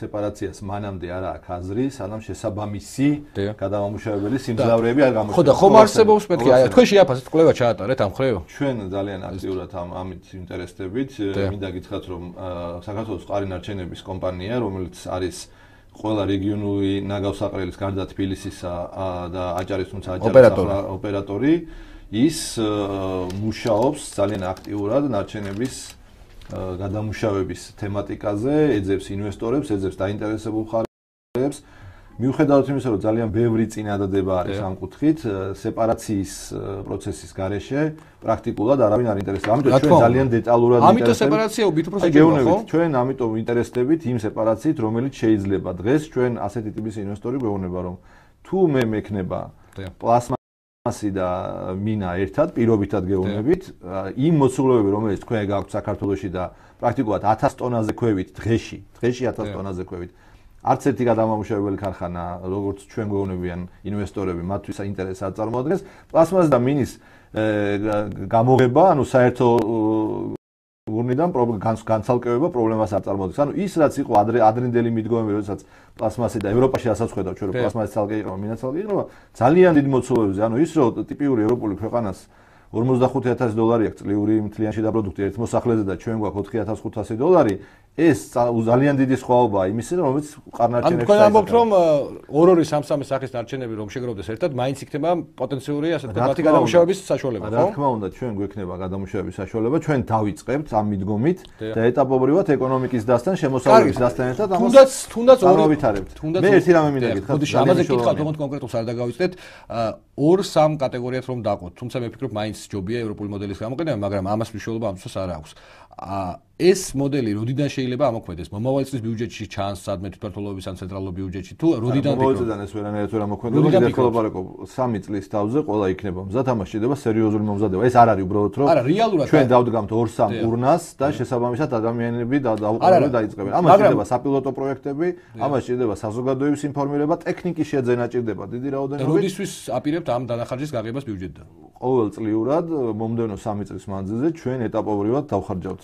სეპარაციას მანამდე არ აქვს აზრი, სანამ შესაბამისი გადამამუშავებელი სიმძლავრეები არ გამოჩნდება. ხო და ხომ არსებობს მეთქი, აი თქვენ შეაფასეთ კვლევა ჩაატარეთ ამ ხრევ? ჩვენ ძალიან აქტიურად ამით ინტერესდებით. მინდა გითხრათ რომ საქართველოს წყარი ნარჩენების კომპანია, რომელიც არის ყველა რეგიონული ნაგავსაყრელის გარდა თბილისისა და აჭარის თუმცა აჭარის ოპერატორი ის მუშაობს ძალიან აქტიურად ნარჩენების გადამუშავების თემატიკაზე, ეძებს ინვესტორებს, ეძებს დაინტერესებულ მხარეებს. მიუხედავად იმისა, რომ ძალიან ბევრი წინადადება არის ამ კუთხით, სეპარაციის პროცესის გარეშე პრაქტიკულად არავინ არ ინტერესდება. ამიტომ ჩვენ ძალიან დეტალურად ამიტომ სეპარაცია უბით უფრო საჭიროა, ხო? ჩვენ ამიტომ ინტერესდებით იმ სეპარაციით, რომელიც შეიძლება დღეს ჩვენ ასეთი ტიპის ინვესტორი გვეუბნება, რომ თუ მე მექნება პლასმასი და მინა ერთად პირობითად გეუბნებით, იმ მოცულობები, რომელიც თქვენ გაქვთ საქართველოში და პრაქტიკულად 1000 ტონაზე ქვევით დღეში 1000 ტონაზე ქვევით არც ერთი გადამამუშავებელი ქარხანა, როგორც ჩვენ გვეუბნებიან ინვესტორები, მათთვის ინტერესს არ წარმოადგენს. პლასმასი და მინის გამოღება, ანუ საერთო გუნდიდან განცალკევება პრობლემას არ წარმოადგენს. ანუ ის რაც იყო ადრინდელი მიდგომები, როდესაც პლასმასი და ევროპაში ასაც ხედავ ჩვენ, რომ პლასმასი ცალკე იყო, მინა ცალკე იყო, ძალიან დიდ მოცულობებზე. ანუ ის რომ ტიპიური ევროპული ქვეყანას $45000 აქვს წლიური მთლიანი შედაპროდუქტი ერთ მოსახლეზე და ჩვენ გვაქვს $4500, ეს ძალიან დიდი სხვაობაა იმისა, რომელიც ყარნარჩენებს. ანუ თქვენ ამბობთ, რომ 2-2 3-3 სახის ნარჩენები რომ შეგროვდეს ერთად, მაინც იქნება პოტენციური ასეთ მათი გადამუშავების საშუალება, ხო? რა თქმა უნდა, ჩვენ გვექნება გადამუშავების საშუალება, ჩვენ დავიწყებთ ამ მიდგომით და ეტაპობრივად ეკონომიკის დასთან, შემოსავლების დასთან ერთად ამას თუნდაც ორი თუნდაც მე ერთი რამე მინდა გითხრათ. ხოდიში ამაზე გითხრათ, თუმცა კონკრეტულს არ დაგავიწყდეთ, 2-3 კატეგორიად რომ დაყოთ, თუმცა მე ვფიქრობ, მაინც ჯობია ევროპული მოდელის გამოყენება, მაგრამ ამას მნიშვნელობა ამისთვის არ აქვს. ეს მოდელი როდიდან შეიძლება ამოქმედდეს? მომავალ წლის ბიუჯეტში ჩანს სადმე თვითმმართველობის ან ცენტრალურ ბიუჯეტში თუ როდიდან ფიქრობთ? მომავალიდან ეს ვერანაირად ვერ ამოქმედება. დიდხანს ვარეკობ 3 წლის თავზე ყველა იქნება მზად, ამას შეიძლება სერიოზული მომზადება. ეს არ არის უბრალოდ რომ ჩვენ დავდგამთ 2-3 ურნას და შესაბამისად ადამიანები დაუყოვნებლივ დაიწყებენ. ამას შეიძლება საპილოტო პროექტები, ამას შეიძლება საზოგადოების ინფორმირება, ტექნიკის შეძენა ჭირდება დიდი რაოდენობით. როდისთვის აპირებთ ამ დანახარჯის გაღებას ბიუჯეტიდან? ყოველწლიურად მომდევნო 3 წლის მანძილზე ჩვენ ეტაპობრივად დავხარჯავთ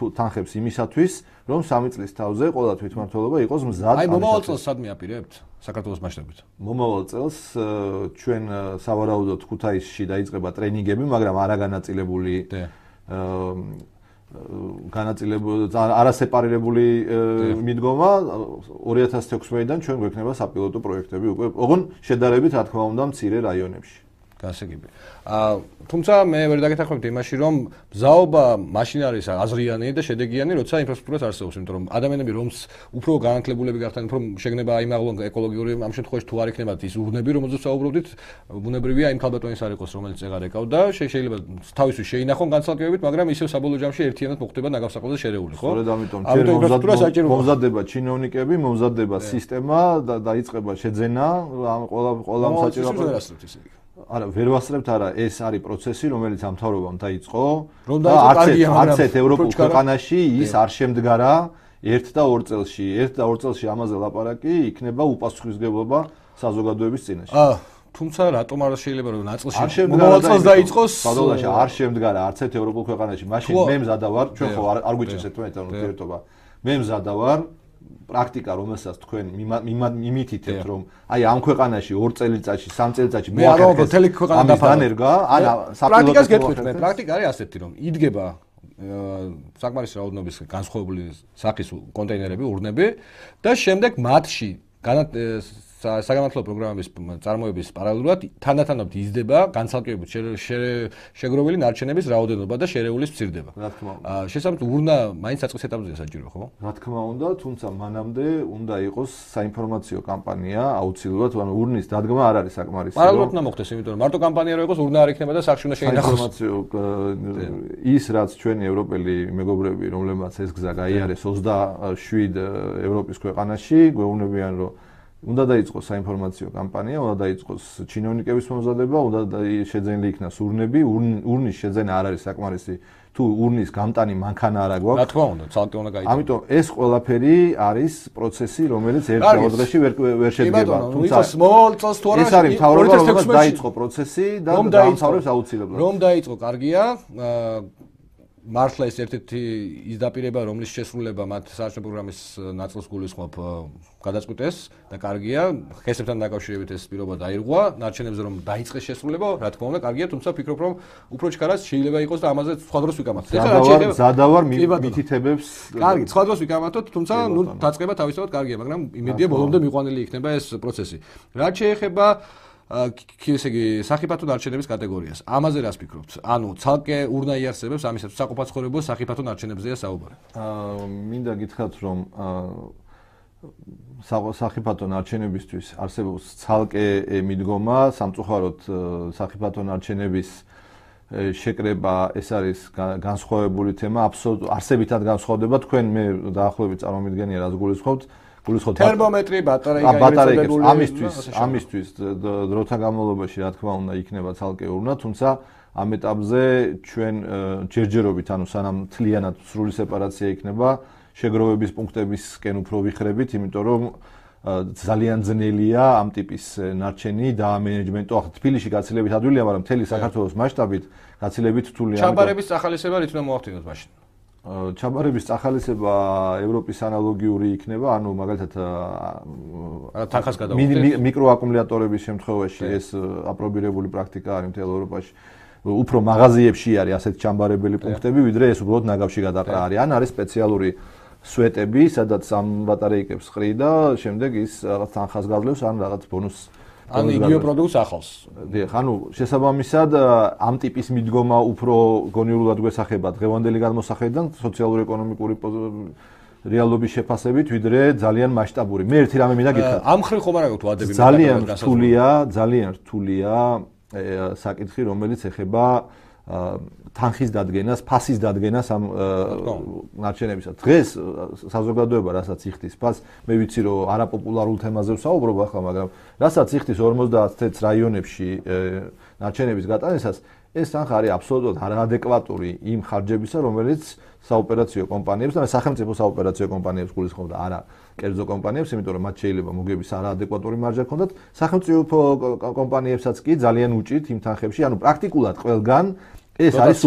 თანხებს იმისათვის, რომ 3 წლის თავზე ყველა თვითმმართველობა იყოს მზად. აი მომავალ წელს სადმე აპირებთ საქართველოს მასშტაბით? მომავალ წელს ჩვენ სავარაუდოდ ქუთაისში დაიწყება ტრენინგები, მაგრამ არაგანაწილებული არასეპარირებული მიდგომა 2016-დან ჩვენ გვექნება საპილოტო პროექტები უკვე, ოღონდ შედარებით რა თქმა უნდა მცირე რაიონებში. გასაგები. თუმცა მე ვერ დაგეთანხმებთ იმაში, რომ მზაობა მაშინ არის აზრიანი და შედეგიანი, როცა ინფრასტრუქტურაც არსებობს, იმიტომ რომ ადამიანები რომს უფრო განათლებულები გახდნენ, უფრო შეგნება აიმაღლონ ეკოლოგიური ამ შემთხვევაში თუ არ იქნებათ ის ურნები, რომელზეც საუბრობდით, ბუნებრივია იმ ქალბატონის არ იყოს, რომელიც წეღარ ეკავდა, შეიძლება თავისთვის შეინახონ განცალკევებით, მაგრამ ისევ საბოლოო ჯამში ერთიანად მოხდება ნაგავსაყოზე შერეული, ხო? სწორედ ამიტომ მომზადდება ჩინოვნიკები, მომზადდება სისტემა და დაიწყება შეძენა ყველა საჭირო არა, ვერ ვასწრებთ, არა, ეს არის პროცესი, რომელიც ამ მთავრობამ დაიწყო. და არც ერთ ევროპულ ქვეყანაში ის არ შემდგარა 1 და 2 წელში. 1 და 2 წელში ამაზე ლაპარაკი იქნება უპასუხისმგებლობა საზოგადოების წინაშე. თუმცა რატომ არ შეიძლება რომ ნაწილში მომავალ წელს დაიწყოს? ბადოლაში არ შემდგარა არც ერთ ევროპულ ქვეყანაში. მაშინ მე მზადა ვარ, ჩვენ ხო არ გვიჭირს ერთმანეთთან ურთიერთობა. მე მზადა ვარ პრაქტიკა, რომელსაც თქვენ მიმითითებთ, რომ აი ამ ქვეყანაში 2 წელიწადში, 3 წელიწადში მოახერხეს მთელი ქვეყანა დანერგა, არა, პრაქტიკას გეტყვით მე, პრაქტიკა არის ასეთი, რომ იდგება საკმარისი რაოდენობის განსხვავებული სახის კონტეინერები, ურნები და შემდეგ მათში საგანმანათლებლო პროგრამების წარმოების პარალელურად თანდათანობით იზრდება განცალკევებით შეგროვილი ნარჩენების რაოდენობა და შერეულის მცირდება. რა თქმა უნდა. შესაბამისად ურნა მაინც საწყის ეტაპზეა საჭირო, ხო? რა თქმა უნდა, თუმცა მანამდე უნდა იყოს საინფორმაციო კამპანია აუცილებლად, ანუ ურნის დადგმა არ არის საკმარისი. პარალელურად უნდა მოხდეს, იმიტომ რომ მარტო კამპანია რო იყოს ურნა არ იქნება და სახში უნდა შეინახოს. ის რაც ჩვენი ევროპელი მეგობრები, რომლებმაც ეს გზა გაიარეს 27 ევროპის ქვეყანაში, გვეუბნებიან რომ უნდა დაიწყოს საინფორმაციო კამპანია, უნდა დაიწყოს ჩინოვნიკების მომზადება, უნდა შეძენილი იქნას ურნები, ურნის შეძენა არ არის საკმარისი, თუ ურნის გამტანი მანქანა არა გვაქვს. რა თქმა უნდა, ცალკე უნდა გაიწყოს. ამიტომ ეს ყველაფერი არის პროცესი, რომელიც ერთ დღეში ვერ შედგება. თუმცა მოვალ წელს თუ არა ეს არის მთავრობა, რომელიც დაიწყო პროცესი და დაამთავრებს აუცილებლად. რომ დაიწყო, კარგია. მართლა ეს ერთ-ერთი ის დაპირება, რომლის შესრულება მათ საერთო პროგრამის ნაწილს გულისხმობ გადაწყვიტეს და კარგია, ხესებთან დაკავშირებით ეს პირობა დაირღვა, ნარჩენებზე რომ დაიწყეს შესრულება, რა თქმა უნდა, კარგია, თუმცა ვფიქრობ, რომ უფრო ჩქარას შეიძლება იყოს და ამაზე სხვა დროს ვიკამათოთ. ზადავარ მითითებებს. კარგი, სხვა დროს ვიკამათოთ, თუმცა ნუ დაწყება თავისთავად კარგია, მაგრამ იმედია ბოლომდე მიყვანილი იქნება ეს პროცესი. რაც შეეხება ესე იგი სახიფათო ნარჩენების კატეგორიას. ამაზე რას ფიქრობთ? ანუ ცალკე ურნაიარსებებს ამისაც საყოფაცხოვრებო სახიფათო ნარჩენებზეა საუბარი. მინდა გითხრათ, რომ სახიფათო ნარჩენებისთვის არსებობს ცალკე მიდგომა, სამწუხაროდ სახიფათო ნარჩენების შეკრება ეს არის განსხვავებული თემა, აბსოლუტურად არსებითად განსხვავდება. თქვენ მე დაახლოებით წარმომიდგენია რას გულისხმობთ. თერმომეტრი, ბატარეიკა ამისთვის დროთა განმავლობაში რა თქმა უნდა იქნება ცალკე ურნა, თუმცა ამ ეტაპზე ჩვენ ჯერჯერობით, ანუ სანამ თლიანად სრული სეპარაცია იქნება, შეგროვების პუნქტებისკენ უფრო ვიხრებით, იმიტომ რომ ძალიან ძნელია ამ ტიპის ნარჩენი დაამენეჯმენტო. ახლა თბილისში გაცილებით ადვილია, მაგრამ მთელი საქართველოს მასშტაბით გაცილებით რთულია. ჩაბარების წახალისება რით უნდა მოახდინოთ მაშინ? ჩაბარების წახალისება ევროპის ანალოგიური იქნება, ანუ მაგალითად თანხას გადავუხდით. მიკროაკუმულატორების შემთხვევაში ეს აპრობირებული პრაქტიკა არის მთელ ევროპაში. უფრო მაღაზიებში არის ასეთი ჩამბარებელი პუნქტები, ვიდრე ეს უბრალოდ ნაგავში გადაყრა არის. ან არის სპეციალური სვეტები, სადაც ამ ბატარეიკებს ყრი და შემდეგ ის რაღაც თანხას გაძლევს, ან რაღაც ბონუსს. ან იგივე პროდუქტს ახავს. დიახ, ანუ შესაბამისად ამ ტიპის მიდგომა უფრო გონივრულად გვესახება დღევანდელი გადმოსახედიდან სოციალურ-ეკონომიკური რეალობის შეფასებით, ვიდრე ძალიან მასშტაბური. მე ერთი რამე მინდა გითხრათ. ამ ხრივ ხომ არ აქვს ვადები ძალიან რთულია საკითხი, რომელიც ეხება თანხის დადგენას, ფასის დადგენას ამ ნარჩენებისა. დღეს საზოგადოება რასაც იხდის ფასს, მე ვიცი რომ არაპოპულარულ თემაზე ვსაუბრობ ახლა, მაგრამ რასაც იხდის 50 წელს რაიონებში ნარჩენების გატანისას, ეს თანხა არის აბსოლუტურად არაადეკვატური იმ ხარჯებისა, რომელიც საოპერაციო კომპანიებს და სახელმწიფო საოპერაციო კომპანიებს გულისხმობდა, არა კერძო კომპანიებს, იმიტომ რომ მათ შეიძლება მოგების არაადეკვატური მარჟა ჰქონდათ. სახელმწიფო კომპანიებსაც კი ძალიან უჭირთ იმ თანხებში, ანუ პრაქტიკულად ყველგან ეს არის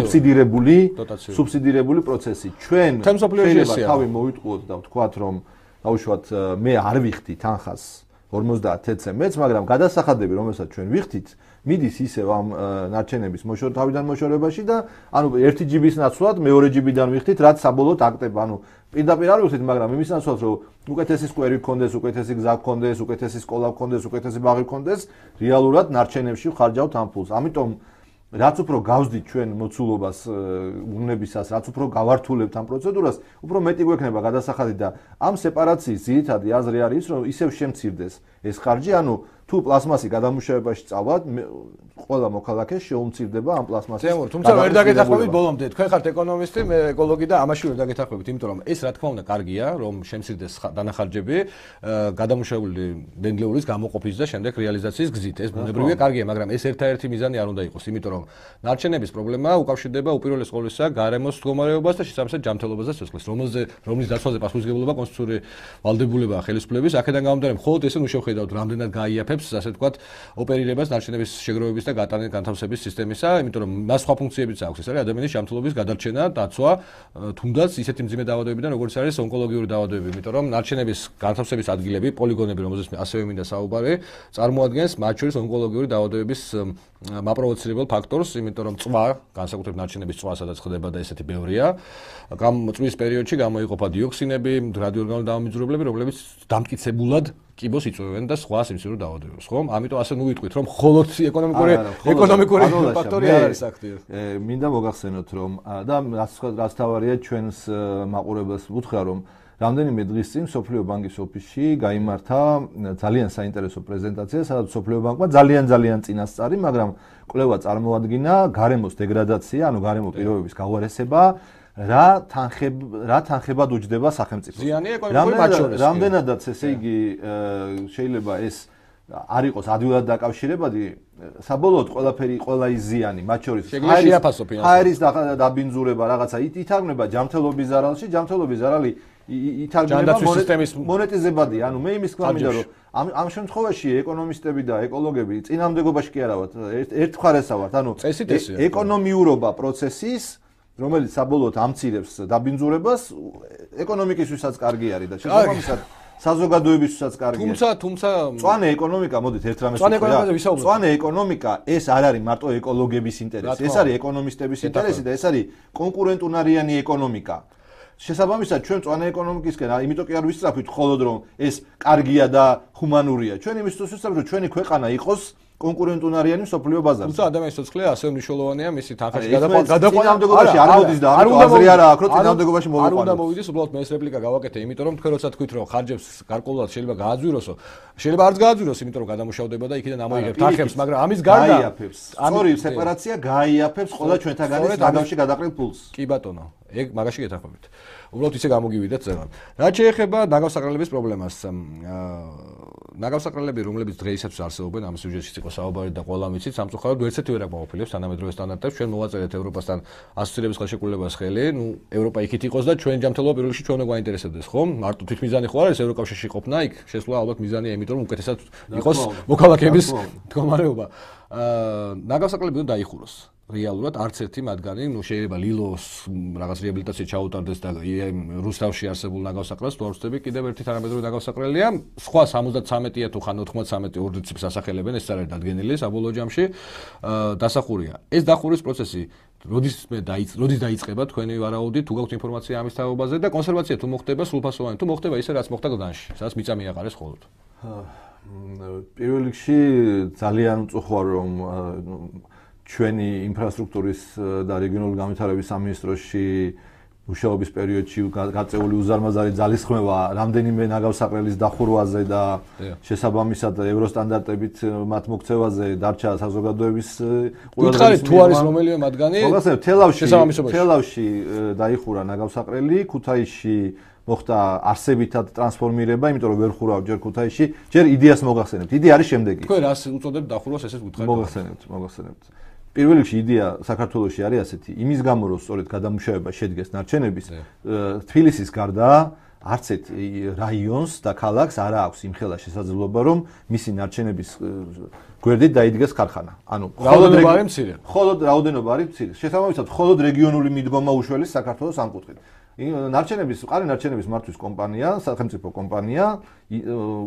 სუბსიდირებული პროცესი. ჩვენ შეიძლება თავი მოვიტყუოთ და ვთქვათ, რომ დაუშვათ მე არ ვიხდი თანხას 50 დეცემბერს, მაგრამ გადასახადები, რომელსაც ჩვენ ვიხდით, მიდის ისევ ამ ნარჩენების თავიდან მოშორებაში და ანუ 1 ჯიბის ნაცვლად მეორე ჯიბიდან ვიხდით, რაც საბოლოოდ აქტება. ანუ პირდაპირ არ ვიხდით, მაგრამ იმის ნაცვლად, რომ უკეთესი სკვერი გქონდეს, უკეთესი გზა გქონდეს, უკეთესი სკოლა გქონდეს, უკეთესი ბაღი გქონდეს, რეალურად ნარჩენებში ვხარჯავთ ამ ფულს. ამიტომ რაც უფრო გავზდით ჩვენ მოცულობას უნებისას, რაც უფრო გავართულებთ ამ პროცედურას, უფრო მეტი გვექნება გადასახადი და ამ სეპარაციის ძირითადი აზრი არის, რომ ისევ შემცირდეს ეს ხარჯი, ანუ თუ პლასმასი გადამუშავებაში წავალთ, ყველა მოქალაქე შეუმცირდება ამ პლასმასის. თუმცა ვერ დაგეთანხმებით ბოლომდე. თქვენ ხართ ეკონომისტი, მე ეკოლოგი და ამაში ვერ დაგეთანხმებით, იმიტომ რომ ეს რა თქმა უნდა კარგია, რომ შემცირდეს დანახარჯები გადამუშავებული დენდლეულის გამოყოფის და შემდეგ რეალიზაციის გზით. ეს ბუნებრივია, კარგია, მაგრამ ეს ერთადერთი მიზანი არ უნდა იყოს, იმიტომ რომ ნარჩენების პრობლემა უკავშირდება უპირველეს ყოვლისა გარემოს მდგომარეობას და შესაბამისად ჯანმრთელობას და სიცოცხლეს, რომლის დაცვაზე პასუხისმგებლობა კონსტიტუციური ვალდებულებაა ხელისუფლების. აქედან გამომდინარე, მხოლოდ ესე შევხედავთ, რამდენად გაიაფებს, ასე ვთქვათ, ოპერირებას ნარჩენების შეგროვების და განთავსების სისტემისა, იმიტომ რომ მას სხვა ფუნქციებიც აქვს. ეს არის ადამიანის ჯანმრთელობის გადარჩენა, დაცვა, თუნდაც ისეთი მძიმე დაავადებებიდან, როგორც არის ონკოლოგიური დაავადებები, იმიტომ რომ ნარჩენების განთავსების ადგილები, პოლიგონები, რომელზეც ასევე მინდა საუბარი, წარმოადგენს მათ შორის ონკოლოგიური დაავადებების მაპროვოცირებელ ფაქტორს, იმიტომ რომ წვა, განსაკუთრებით ნარჩენების წვა, სადაც ხდება და ესეთი ბევრია, წვის პერიოდში გამოიყოფა დიოქსინები, რადიოორგანული დამამიძვრებლები, რომლებიც დამტკიცებულად კიბოს იწვევენ და სხვა სიმსივრო დაავადებებს, ხო? ამიტომ ასე ნუ ვიტყვით, რომ მხოლოდ ეკონომიკური ფაქტორი არ არის აქტიურ. მინდა მოგახსენოთ, რომ და რაც თავარია ჩვენს მაყურებელს ვუთხრა, რომ რამდენიმე დღის წინ სოფლიო ბანკის ოფისში გაიმართა ძალიან საინტერესო პრეზენტაცია, სადაც სოფლიო ბანკმა ძალიან წინასწარი, მაგრამ კვლევა წარმოადგინა გარემოს დეგრადაცია, ანუ გარემო პირობების გაუარესება, რა თანხებად უჯდება სახელმწიფოს. ზიანი ეკონომიკური მათ შორის. რამდენადაც ესე იგი შეიძლება ეს არ იყოს ადვილად დაკავშირებადი, საბოლოოდ ყველა ის ზიანი, მათ შორის ჰაერის დაბინძურება, რაღაცა ითარგმნება ჯანმრთელობის ზარალში, ჯანმრთელობის ზარალი ითარგმნება მონეტიზებადი, ანუ მე იმის თქმა მინდა, რომ ამ შემთხვევაში ეკონომისტები და ეკოლოგები წინამდებობაში კი არა ვართ, ერთმხარესა ვართ, ანუ ეკონომიურობა პროცესის, რომელიც საბოლოოდ ამცირებს დაბინძურებას, ეკონომიკისთვისაც კარგი არის და შესაბამისად საზოგადოებისთვისაც კარგია. თუმცა მწვანე ეკონომიკა, მოდით ერთ რამეს ვთქვა. მწვანე ეკონომიკა ეს არ არის მარტო ეკოლოგების ინტერესი, ეს არის ეკონომისტების ინტერესი და ეს არის კონკურენტუნარიანი ეკონომიკა. შესაბამისად ჩვენ მწვანე ეკონომიკისკენ, იმიტომ კი არ ვისწრაფვით მხოლოდ რომ ეს კარგია და ჰუმანურია. ჩვენ იმისთვის ვისწრაფვით, რომ ჩვენი ქვეყანა იყოს კონკურენტუნარიანი მსოფლიო ბაზარზე. თუმცა ადამიანის სიცოცხლე ასე მნიშვნელოვანია მისი თანხაში გადაყვანა. არ მოდის და ამიტომ აზრი არ აქვს, რომ წინამდებობაში მოვიყვანოთ. არ უნდა მოვიდეს, უბრალოდ მე ეს რეპლიკა გავაკეთე, იმიტომ რომ თქვენ როცა თქვით რომ ხარჯებს გარკვეულად შეიძლება გააძვიროსო, შეიძლება არც გააძვიროს, იმიტომ რომ გადამუშავდება და იქიდან ამოიღებ თანხებს, მაგრამ ამის გარდა სწორი სეპარაცია გააიაფებს ყველა ჩვენთაგანის ნაგავში გადაყრილ ფულს. კი ბატონო, ეგ მაგაში გეთანხმებით. უბრალოდ ისე გამოგივიდეთ წერან. რაც შეეხება ნაგავსაყრელების პრობლემას, ნაგავსაყრელები, რომლებიც დღეისათვის არსებობენ, ამ სიუჟეტშიც იყო საუბარი და ყველა ვიცით, სამწუხაროდ ვერცერთი ვერ აღმოფილებს თანამედროვე სტანდარტებს. ჩვენ მოვაწერეთ ევროპასთან ასოცირების ხელშეკრულებას ხელი, ნუ ევროპა იქით იყოს და ჩვენ ჯანმრთელობა პირველ რიგში ჩვენ უნდა გვაინტერესებდეს, ხო? მარტო თვითმიზანი ხო არის ევროკავშირში ყოფნა, იქ შესვლა ალბათ მიზანია, იმიტომ რომ უკეთესად იყოს მოქალაქეების მდგომარეობა. ნაგავსაყრელები უნდა დაიხუროს. რეალურად არც ერთი მათგანი, ნუ შეიძლება ლილოს რაღაც რეაბილიტაცია ჩაუტარდეს და რუსთავში არსებულ ნაგავსაყრელს თუ არ ვწდები, კიდევ ერთი თანამედროვე ნაგავსაყრელია. სხვა 73-ია თუ ხან 93 ორ რიცხვს ასახელებენ, ეს არ არის დადგენილი საბოლოო ჯამში. დასახურია. ეს დახურის პროცესი როდის დაიწყება თქვენი ვარაუდით, თუ გაქვთ ინფორმაცია ამის თაობაზე და კონსერვაცია თუ მოხდება სრულფასოვანი, თუ მოხდება ისე რაც მოხდა გლანში, სადაც მიწა მიაყარეს ხოლოდ. პირველ რიგში ძალიან მწუხარ რომ ჩვენი ინფრასტრუქტურის და რეგიონული განვითარების სამინისტროში მუშაობის პერიოდში გაწეული უზარმაზარი ძალისხმევა რამდენიმე ნაგავსაყრელის დახურვაზე და შესაბამისად ევროსტანდარტებით მათ მოქცევაზე დარჩა საზოგადოების ყურადღების თუ არის რომელიმე მათგანი თელავში დაიხურა ნაგავსაყრელი, ქუთაისში მოხდა არსებითად ტრანსფორმირება, იმიტომ რომ ვერ ხურავ ჯერ ქუთაისში, ჯერ იდეას მოგახსენებთ. იდეა არის შემდეგი. თქვენ რას უწოდებთ დახურვას, ესეც გითხარით. მოგახსენებთ. პირველ რიგში იდეა საქართველოში არის ასეთი, იმის გამო რომ სწორედ გადამუშავება შედგეს ნარჩენების, თბილისის გარდა არც ერთ რაიონს და ქალაქს არ აქვს იმხელა შესაძლებლობა რომ მისი ნარჩენების გვერდით დაიდგეს ქარხანა. ანუ რაოდენობა არის მცირე. მხოლოდ რაოდენობა არის მცირე. შესაბამისად, მხოლოდ რეგიონული მიდგომა უშველის საქართველოს ამ კუთხით. ყარი ნარჩენების მართვის კომპანია, სახელმწიფო კომპანია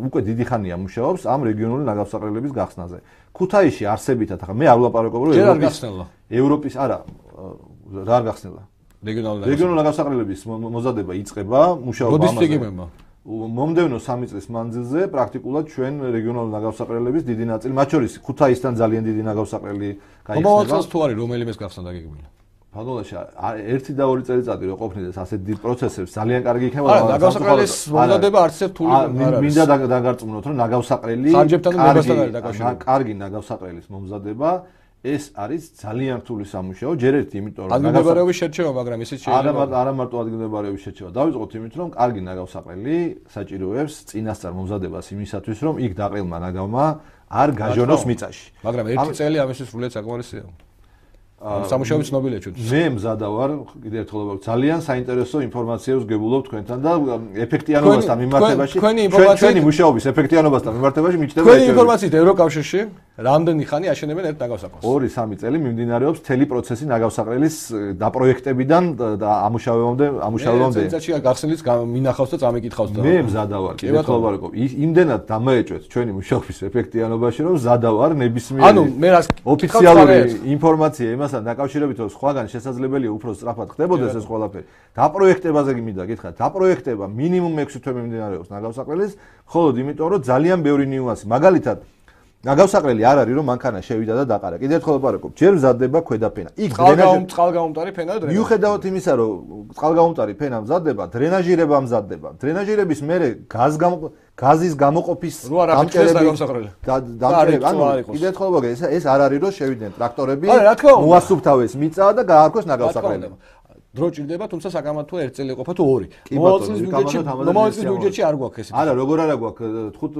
უკვე დიდი ხანია მუშაობს ამ რეგიონული ნაგავსაყრელების გახსნაზე. ქუთაისში არსებითად, ახლა მე არ ვლაპარაკობ რომ ევროპის არა რა არ გახსნილა. რეგიონული ნაგავსაყრელების მოზადება იწყება, მუშაობა ამაზე. მომდევნო 3 წლის მანძილზე პრაქტიკულად ჩვენ რეგიონული ნაგავსაყრელების დიდი ნაწილი, მათ შორის ქუთაისთან ძალიან დიდი ნაგავსაყრელი გაიხსნება. მომავალ თუ არის რომელიმეს გახსნა დაგეგმილი. ფადოლაში 1 და 2 წელიწადი რო ყოფნიდეს ასეთ დიდ პროცესებს ძალიან კარგი იქნება რა ნაგავსაყრელის მომზადება არც ერთ თული არ არის. მინდა დაგარწმუნოთ რომ ნაგავსაყრელი კარგი ნაგავსაყრელის მომზადება ეს არის ძალიან რთული სამუშაო, ჯერ ერთი იმიტომ რომ ადგილმდებარეობის შერჩევა, მაგრამ ისიც შეიძლება არა მარტო ადგილმდებარეობის შერჩევა. დავიწყოთ იმით რომ კარგი ნაგავსაყრელი საჭიროებს წინასწარ მომზადებას იმისათვის რომ იქ დაყრილმა ნაგავმა არ გაჟონოს მიწაში. მაგრამ ერთი წელი ამისთვის სრულიად საკმარისია. სამუშაოები ცნობილია ჩვენ. მე მზადა ვარ, კიდევ ერთხელ ვარ, ძალიან საინტერესო ინფორმაციებს გებულობ თქვენთან და ეფექტიანობასთან მიმართებაში, ჩვენი მუშაობის ეფექტიანობასთან მიმართებაში მიჩნდება. თქვენი ინფორმაციით ევროკავშირში რამდენი ხანი აშენებენ ერთ ნაგავსაყრელს? 2-3 წელი მიმდინარეობს მთელი პროცესი ნაგავსაყრელის დაპროექტებიდან და ამუშავებამდე. წელიწადში გახსნილიც მინახავს და წამიკითხავს და მე მზადა ვარ, კიდევ ერთხელ ვარ, იმდენად დამაეჭვეთ ჩვენი მუშაობის ეფექტიანობაში, რომ მზადა ვარ ნებისმიერი. ანუ მე რას ოფიციალური ინფორმაცია იმასთან დაკავშირებით, რომ სხვაგან შესაძლებელია უფრო სწრაფად ხდებოდეს ეს ყველაფერი. დაპროექტებაზე მინდა გითხრათ, დაპროექტება მინიმუმ 6 თვე მიმდინარეობს ნაგავსაყრელის, მხოლოდ იმიტომ, რომ ძალიან ბევრი ნიუანსი, მაგალითად ნაგავსაყრელი არ არის რომ მანქანა შევიდა და დაყარა. კიდევ ერთხელ ვაპარაკობ, ჯერ მზადდება ქვედაფენა. იქ წყალგაუმტარი ფენა და დრენაჟი. მიუხედავად იმისა, რომ წყალგაუმტარი ფენა მზადდება, დრენაჟირება მზადდება. დრენაჟირების მერე გაზის გამოყოფის დამჭერები. ანუ კიდევ ერთხელ ვაგე, ეს არ არის რომ შევიდნენ ტრაქტორები, მოასუფთავეს მიწა და გაარქვეს ნაგავსაყრელი. დრო ჭირდება, თუმცა საკამათოა 1 წელი ყოფა თუ 2. მომავალ წლის ბიუჯეტში არ გვაქვს ეს. არა, როგორ არა გვაქვს,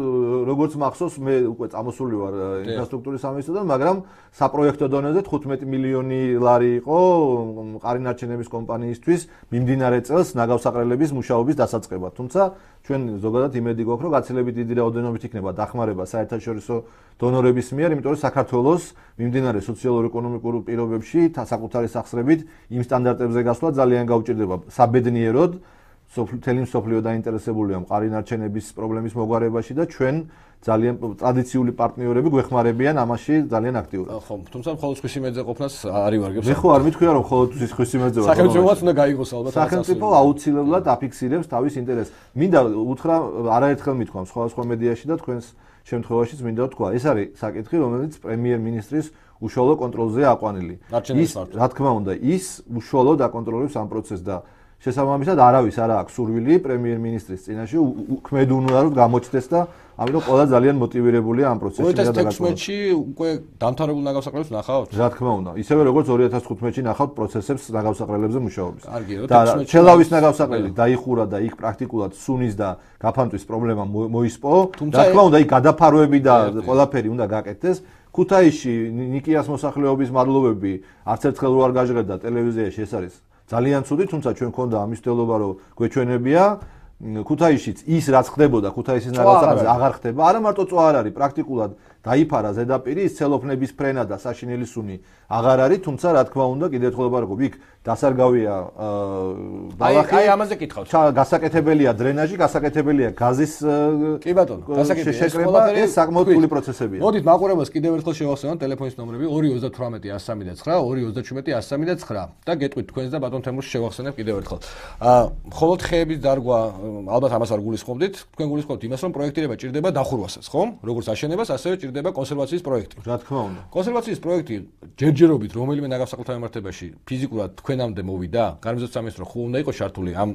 როგორც მახსოვს, მე უკვე წამოსული ვარ ინფრასტრუქტურის სამინისტროდან, მაგრამ საპროექტო დონეზე 15 მილიონი ლარი იყო ყარი ნარჩენების კომპანიისთვის მიმდინარე წელს ნაგავსაყრელების მუშაობის დასაწყებად. თუმცა ჩვენ ზოგადად იმედი გვაქვს, რომ გაცილებით დიდი რაოდენობით იქნება დახმარება საერთაშორისო დონორების მიერ, იმიტომ რომ საქართველოს მიმდინარე სოციალურ-ეკონომიკურ პირობებში საკუთარი სახსრებით იმ სტანდარტებზე გასვლა ძალიან გაუჭირდება. საბედნიეროდ მთელი მსოფლიო დაინტერესებულია მყარი ნარჩენების პრობლემის მოგვარებაში და ჩვენ ძალიან ტრადიციული პარტნიორები გვეხმარებიან ამაში ძალიან აქტიურად. ხო, თუმცა მხოლოდ სხვისი მეძე ყოფნას არ ივარგებს. მე ხო არ მithქვია რომ მხოლოდ სხვისი მეძე ვარ. სახელმწიფოც უნდა გაიგოს ალბათ. სახელმწიფო აუცილებლად აფიქსირებს თავის ინტერესს. მინდა უთხრა არაერთხელ მithქვამ სხვადასხვა მედიაში და თქვენს შემთხვევაშიც მინდა ვთქვა, ეს არის საკითხი, რომელიც პრემიერ-მინისტრის უშუალო კონტროლზეა აყვანილი. რა თქმა უნდა, ის უშუალოდ აკონტროლებს ამ პროცესს და შესაბამისად არავის არ აქვს სურვილი პრემიერ-მინისტრის წინაშე ქმედუნაროდ გამოჩნდეს და ამიტომ ყველა ძალიან მოტივირებულია ამ პროცესში. 2016-ში უკვე დამთავრებულ ნაგავსაყრელებს ნახავთ? რა თქმა უნდა, ისევე როგორც 2015-ში ნახავთ პროცესებს ნაგავსაყრელებზე მუშაობის. და ჩელავის ნაგავსაყრელი დაიხურა და იქ პრაქტიკულად სუნის და გაფანტვის პრობლემა მოისპო. რა თქმა უნდა, იქ გადაფარვები და ყველაფერი უნდა გაკეთდეს. ქუთაისში ნიკიას მოსახლეობის მადლობები არც ერთხელ არ გაჟღერდა ტელევიზიაში, ეს არის ძალიან ცუდი, თუმცა ჩვენ გქონდა ამის მცდელობა, რომ გვეჩვენებია. ქუთაისშიც ის რაც ხდებოდა ქუთაისის ნაგავსაყრელზე აღარ ხდება. არა მარტო წვა არ არის, პრაქტიკულად დაიფარა ზედაპირი, ის ცელოფნების ფრენა და საშინელი სუნი აღარ არის, თუმცა რა თქმა უნდა, კიდევ ერთხელ ვარაუგებ, იქ დასარგავია ბალახი. აი ამაზე კითხავთ. გასაკეთებელია დრენაჟი, გასაკეთებელია გაზის კი ბატონო, გასაკეთებელია. ეს საკმაოდ რთული პროცესებია. მოდით მაყურებელს კიდევ ერთხელ შევახსენოთ ტელეფონის ნომრები 238-139 და გეტყვით თქვენს და ბატონ თემურს შევახსენებ კიდევ ერთხელ. მხოლოდ ხეების დარგვა ალბათ ამას არ გულისხმობდით, თქვენ გულისხმობთ იმას, რომ პროექტირება ჭირდება დახურვასაც, ხო? როგორც აშენებას, ასევე ჭირდება კონსერვაციის პროექტი. რა თქმა უნდა. კონსერვაციის პროექტი ჯერჯერობით რომელიმე ნაგავსაყრელთა მემართებაში ფიზიკურად თქვენამდე მოვიდა? გარემოს სამინისტრო ხო უნდა იყოს ჩართული ამ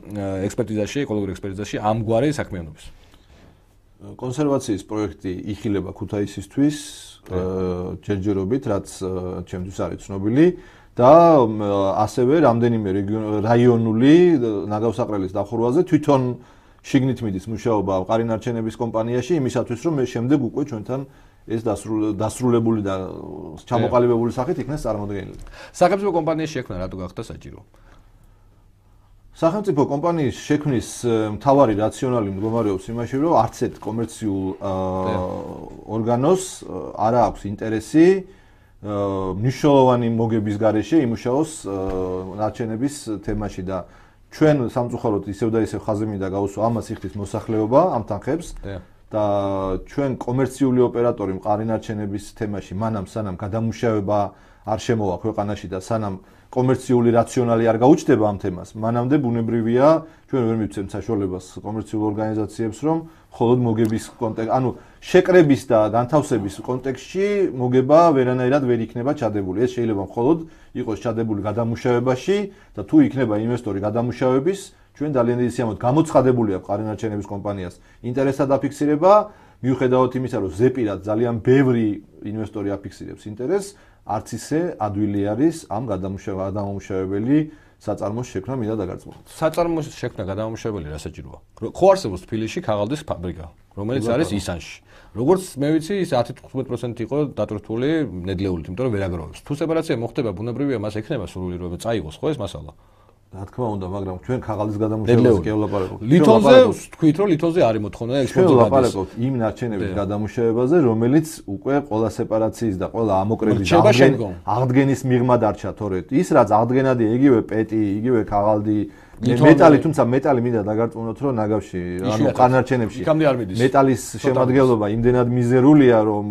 ექსპერტიზაში, ეკოლოგიურ ექსპერტიზაში ამგვარი საქმიანობის? კონსერვაციის პროექტი იხილება ქუთაისისთვის ჯერჯერობით, რაც ჩემთვის არის ცნობილი. და ასევე რამდენიმე რაიონული ნაგავსაყრელის დახურვაზე თვითონ შიგნით მიდის მუშაობა ყარინარჩენების კომპანიაში იმისათვის რომ შემდეგ უკვე ჩვენთან ეს დასრულებული და ჩამოყალიბებული სახით იქნას წარმოდგენილი. სახელმწიფო კომპანიის შექმნა რატო გახდა საჭირო? სახელმწიფო კომპანიის შექმნის მთავარი რაციონალი მდგომარეობს იმაში, რომ არც ერთ კომერციულ ორგანოს არ აქვს ინტერესი მნიშვნელოვანი მოგების გარეშე იმუშაოს ნარჩენების თემაში და ჩვენ სამწუხაროდ ისევ და ისევ ხაზი მინდა გავუსვა ამას იხდის მოსახლეობა ამ თანხებს და ჩვენ კომერციული ოპერატორი მყარინარჩენების თემაში მანამ სანამ გადამუშავება არ შემოვა ქვეყანაში და სანამ კომერციული რაციონალი არ გაუჩნდება ამ თემას მანამდე ბუნებრივია ჩვენ ვერ მივცემთ საშუალებას კომერციულ ორგანიზაციებს რომ მხოლოდ მოგების კონტექსტ ანუ შეკრების და განთავსების კონტექსტში მოგება ვერანაირად ვერ იქნება ჩადებული. ეს შეიძლება მხოლოდ იყოს ჩადებული გადამუშავებაში და თუ იქნება ინვესტორი გადამუშავების, ჩვენ ძალიან დიდი სიამოვნებით გამოცხადებული აქვს ყარინარჩენების კომპანიას ინტერესთა დაფიქსირება, მიუხედავად იმისა, რომ ზეპირად ძალიან ბევრი ინვესტორი აფიქსირებს ინტერესს, არც ისე ადვილი არის ამ გადამუშავებელი საწარმოს შექმნა მინდა დაგარწმუნოთ. საწარმოს შექმნა გადამამუშავებელი რა საჭიროა? ხო არსებობს თბილისში ქაღალდის ფაბრიკა, რომელიც არის ისანში. როგორც მე ვიცი, ის 10-15% იყო დატვირთული ნედლეულით, იმიტომ რომ ვერ აგროვებს. თუ სეპარაცია მოხდება, ბუნებრივია მას ექნება სურვილი რომ წაიღოს ხო ეს მასალა? რა თქმა უნდა, მაგრამ ჩვენ ქაღალდის გადამუშავებაზე კი ვლაპარაკობთ. ლითონზე თქვით რომ ლითონზე არის მოთხოვნა ექსპორტზე გადის. ვლაპარაკობთ იმ ნარჩენების გადამუშავებაზე, რომელიც უკვე ყველა სეპარაციის და ყველა ამოკრების აღდგენის მიღმა დარჩა, თორე ის რაც აღდგენადია, იგივე პეტი, იგივე ქაღალდი, მეტალი, თუმცა მეტალი მინდა დაგარწმუნოთ, რომ ნაგავში, ანუ ყარინარჩენებში მეტალის შემადგენლობა იმდენად მიზერულია, რომ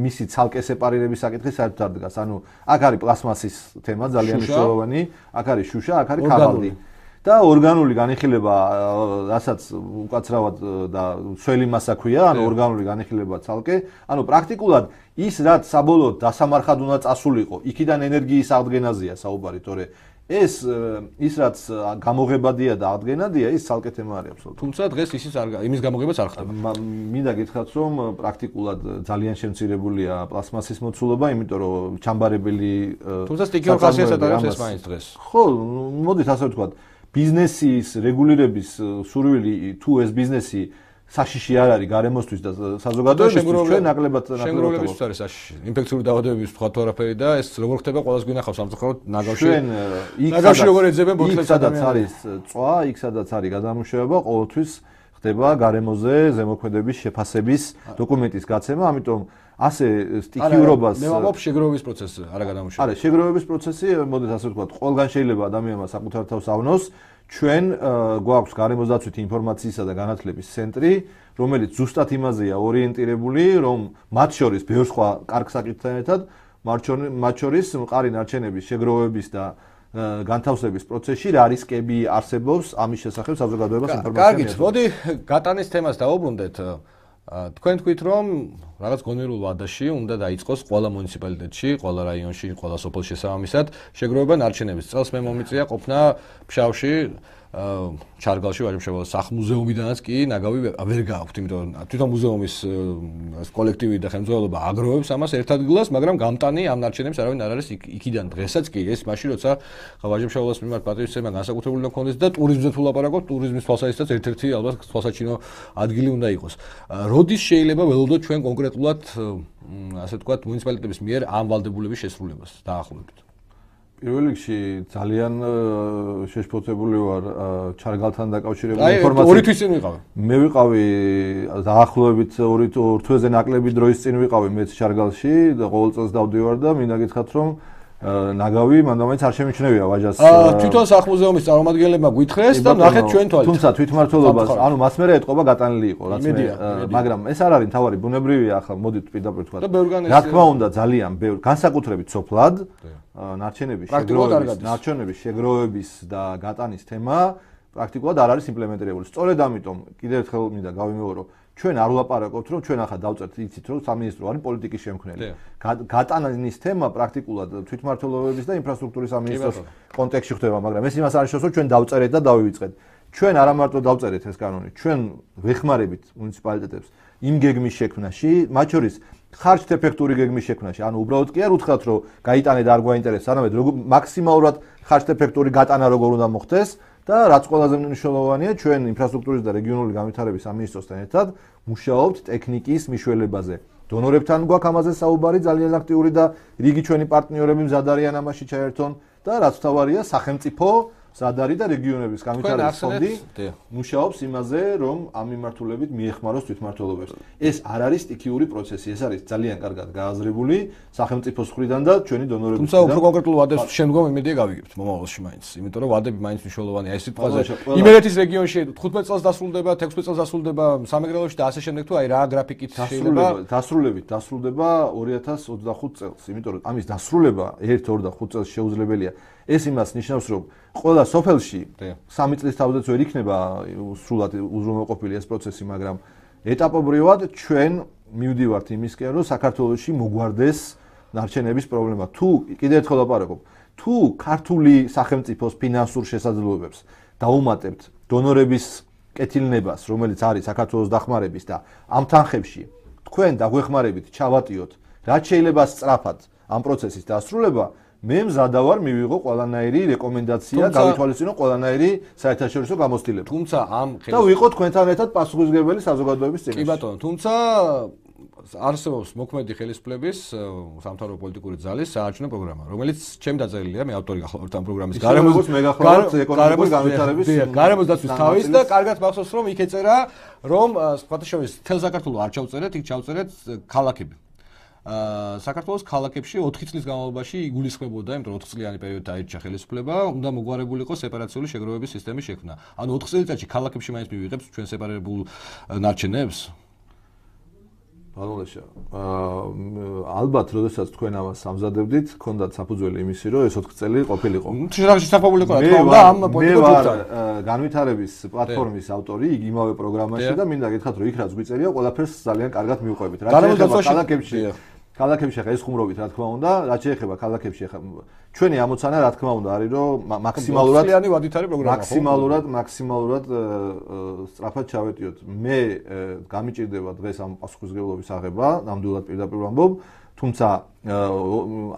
მისი ცალკე სეპარირების საკითხი საერთოდ არ დგას. ანუ აქ არის პლასმასის თემა ძალიან მნიშვნელოვანი, აქ არის შუშა, აქ არის ქაღალდი. და ორგანული განიხილება, რასაც უკაცრავად და სველი მასა ქვია, ანუ ორგანული განიხილება ცალკე, ანუ პრაქტიკულად ის რაც საბოლოოდ დასამარხად უნდა წასულიყო, იქიდან ენერგიის აღდგენაზეა საუბარი, თორე ეს ის რაც გამოღებადია და აღდგენადია, ის ცალკე თემა არის აბსოლუტურად. თუმცა დღეს იმის გამოღებაც არ ხდება. მინდა გითხრათ, რომ პრაქტიკულად ძალიან შემცირებულია პლასმასის მოცულობა, იმიტომ რომ ჩამბარებელი თუმცა სტიქიურ ხასიათს ატარებს ეს მაინც დღეს. ხო, მოდით ასე ვთქვათ, ბიზნესის რეგულირების სურვილი თუ ეს ბიზნესი საშიში არ არის გარემოსთვის და საზოგადოებისთვის ჩვენ ნაკლებად შეგროვებისთვის არის საშიში. ინფექციური დაავადებების თქვა თუ არაფერი და ეს როგორ ხდება ყველას გვინახავს სამწუხაროდ ნაგავში. ნაგავში როგორ ეძებენ ბოთლებს სადაც არის წვა, იქ სადაც არის გადამუშავება, ყოველთვის ხდება გარემოზე ზემოქმედების შეფასების დოკუმენტის გაცემა, ამიტომ ასე სტიქიურობას მე ვამბობ შეგროვების პროცესი, არა გადამუშავება. არა, შეგროვების პროცესი, მოდით ასე ვთქვათ, ყველგან შეიძლება ადამიანმა საკუთარ თავს ავნოს. ჩვენ გვაქვს გარემოსდაცვითი ინფორმაციისა და განათლების ცენტრი, რომელიც ზუსტად იმაზეა ორიენტირებული, რომ მათ შორის ბევრ სხვა კარგ საკითხთან ერთად, მათ შორის მყარი ნარჩენების შეგროვების და განთავსების პროცესში რა რისკები არსებობს, ამის შესახებ საზოგადოებას ინფორმაცია მიეღება. კარგით, მოდი გატანის თემას დავუბრუნდეთ. თქვენ თქვით რომ რაღაც გონიერულ ვადაში უნდა დაიწყოს ყველა მუნიციპალიტეტში, ყველა რაიონში, ყველა სოფელში შესაბამისად შეგროვება ნარჩენების. წელს მე მომიწია ყოფნა ფშავში ჩარგალში ვაჟებშევა სახმუზეუმიდანაც კი ნაგავი ვერ გააქვთ, იმიტომ თვითონ მუზეუმის კოლექტივი და ხელმძღვანელობა აგროვებს ამას ერთ ადგილას, მაგრამ გამტანი ამ ნარჩენებს არავინ არ არის იქიდან დღესაც კი ეს მაშინ როცა ვაჟებშევას მიმართ პატრიოტიზმი განსაკუთრებული უნდა ქონდეს და ტურიზმზე თუ ლაპარაკობთ, ტურიზმის თვალსაზრისითაც ერთ-ერთი ალბათ თვალსაჩინო ადგილი უნდა იყოს. როდის შეიძლება ველოდოთ ჩვენ კონკრეტულად ასე ვთქვათ მუნიციპალიტეტების მიერ ამ ვალდებულების შესრულებას დაახლოებით? პირველ რიგში ძალიან შეშფოთებული ვარ ჩარგალთან დაკავშირებული ინფორმაციით. ორი თვის წინ ვიყავი. მე ვიყავი დაახლოებით 2 თვეზე ნაკლები დროის წინ ვიყავი მეც ჩარგალში და ყოველ წელს დავდივარ და მინდა გითხრათ რომ ნაგავი მანდამაინც არ შემიჩნევია ვაჟას. თვითონ სახმუზეუმის წარმომადგენლებმა გვითხრეს და ნახეთ ჩვენ თვალით. თუმცა თვითმმართველობას, ანუ მას მერე ეთყობა გატანილი იყო, რაც მე, მაგრამ ეს არ არის თავარი ბუნებრივია ახლა მოდით პირდაპირ თქვა. რა თქმა უნდა ძალიან ბევრი განსაკუთრებით სოფლად ნარჩენების შეგროვების და გატანის თემა პრაქტიკულად არ არის იმპლემენტირებული. სწორედ ამიტომ კიდევ ერთხელ მინდა გავიმეორო ჩვენ არ ვლაპარაკობთ რომ ჩვენ ახლა დავწერთ იცით რომ სამინისტრო არის პოლიტიკის შემქმნელი. გატანის თემა პრაქტიკულად თვითმმართველობების და ინფრასტრუქტურის სამინისტროს კონტექსტში ხდება, მაგრამ ეს იმას არ ნიშნავს რომ ჩვენ დავწერეთ და დავივიწყეთ. ჩვენ არა მარტო დავწერეთ ეს კანონი, ჩვენ ვეხმარებით მუნიციპალიტეტებს იმ გეგმის შექმნაში, მათ შორის ხარჯ-ეფექტური გეგმის შექმნაში. ანუ უბრალოდ კი არ უთხრათ რომ გაიტანე და არ გვაინტერესებს, არამედ მაქსიმალურად ხარჯ-ეფექტური გატანა როგორ უნდა მოხდეს და რაც ყველაზე მნიშვნელოვანია, ჩვენ ინფრასტრუქტურის და რეგიონული განვითარების სამინისტროსთან ერთად მუშაობთ ტექნიკის მიშველებაზე. დონორებთან გვაქვს ამაზე საუბარი, ძალიან აქტიური და რიგი ჩვენი პარტნიორები მზად არიან ამაში ჩაერთონ და რაც თავარია სახელმწიფო სადარი და რეგიონების განვითარების ფონდი მუშაობს იმაზე, რომ ამ მიმართულებით მიეხმაროს თვითმმართველობებს. ეს არ არის სტიქიური პროცესი, ეს არის ძალიან კარგად გააზრებული სახელმწიფოს მხრიდან და ჩვენი დონორების მხრიდან. თუმცა უფრო კონკრეტულ ვადებს შემდგომ იმედია გავიგებთ მომავალში მაინც, იმიტომ რომ ვადები მაინც მნიშვნელოვანია. ეს სიტყვაზე იმერეთის რეგიონში 15 წელს დასრულდება, 16 წელს დასრულდება, სამეგრელოში და ასე შემდეგ თუ აი რა გრაფიკით შეიძლება დასრულდება 2025 წელს, იმიტომ რომ ამის დასრულება 1-2 და 5 წელს შეუძლებელია. ეს იმას ნიშნავს, რომ ყველა სოფელში 3 წლის თავზეც ვერ იქნება სრულად უზრუნველყოფილი ეს პროცესი, მაგრამ ეტაპობრივად ჩვენ მივდივართ იმისკენ, რომ საქართველოში მოგვარდეს ნარჩენების პრობლემა. თუ კიდევ ერთხელ ვაპარაკობ, თუ ქართული სახელმწიფოს ფინანსურ შესაძლებლობებს დაუმატებთ დონორების კეთილნებას, რომელიც არის საქართველოს დახმარების და ამ თანხებში თქვენ დაგვეხმარებით ჩავატიოთ, რაც შეიძლება სწრაფად ამ პროცესის დასრულება, მე მზადა ვარ მივიღო ყველანაირი რეკომენდაცია, გავითვალისწინო ყველანაირი საერთაშორისო გამოცდილება. თუმცა ამ და ვიყო თქვენთან ერთად პასუხისმგებელი საზოგადოების წინაშე. კი ბატონო, თუმცა არსებობს მოქმედი ხელისუფლების სამთავრობო პოლიტიკური ძალის საარჩევნო პროგრამა, რომელიც ჩემ დაწერილია, მე ავტორი გახლავართ ამ პროგრამის. გარემოს განვითარების გარემოს დაცვის თავის და კარგად მახსოვს რომ იქ ეწერა რომ სხვათაშორის თელ საქართველოს არ ჩავწერეთ, იქ ჩავწერეთ ქალაქები. საქართველოს ქალაქებში 4 წლის განმავლობაში იგულისხმებოდა, იმიტომ რომ 4 წლიანი პერიოდით დაირჩა ხელისუფლება, უნდა მოგვარებულიყო სეპარაციული შეგროვების სისტემის შექმნა. ანუ 4 წელიწადში ქალაქებში მაინც მივიღებს ჩვენ სეპარებულ ნარჩენებს? ბალოლეშა, ალბათ, როდესაც თქვენ ამას ამზადებდით, გქონდათ საფუძველი იმისი, რომ ეს 4 წელი ყოფილიყო. შესაძლებლობა რა თქმა უნდა ამ პოლიტიკურ ჯგუფთან. განვითარების პლატფორმის ავტორი იქ იმავე პროგრამაში და მინდა გითხრათ, რომ იქ რაც გვიწერია, ყველაფერს ძალიან კარგად მივყვებით. რაც შეეხება ქალაქებში ხა ეს ხუმრობით, რა თქმა უნდა, რაც შეეხება ქალაქებში ხა ჩვენი ამოცანა რა თქმა უნდა არის, რომ მაქსიმალურად სწრაფად ჩავეტიოთ. მე გამიჭირდება დღეს ამ პასუხისმგებლობის აღება, ნამდვილად პირდაპირ ვამბობ, თუმცა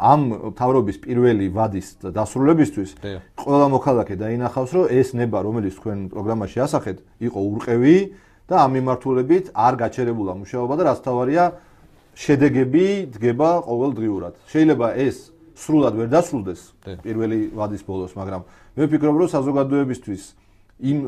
ამ თავრობის პირველი ვადის დასრულებისთვის ყველა მოქალაქე დაინახავს, რომ ეს ნება, რომელიც თქვენ პროგრამაში ასახეთ, იყო ურყევი და ამ მიმართულებით არ გაჩერებულა მუშაობა და რაც თავარია შედეგები დგება ყოველდღიურად. შეიძლება ეს სრულად ვერ დასრულდეს პირველი ვადის ბოლოს, მაგრამ მე ვფიქრობ, რომ საზოგადოებისთვის იმ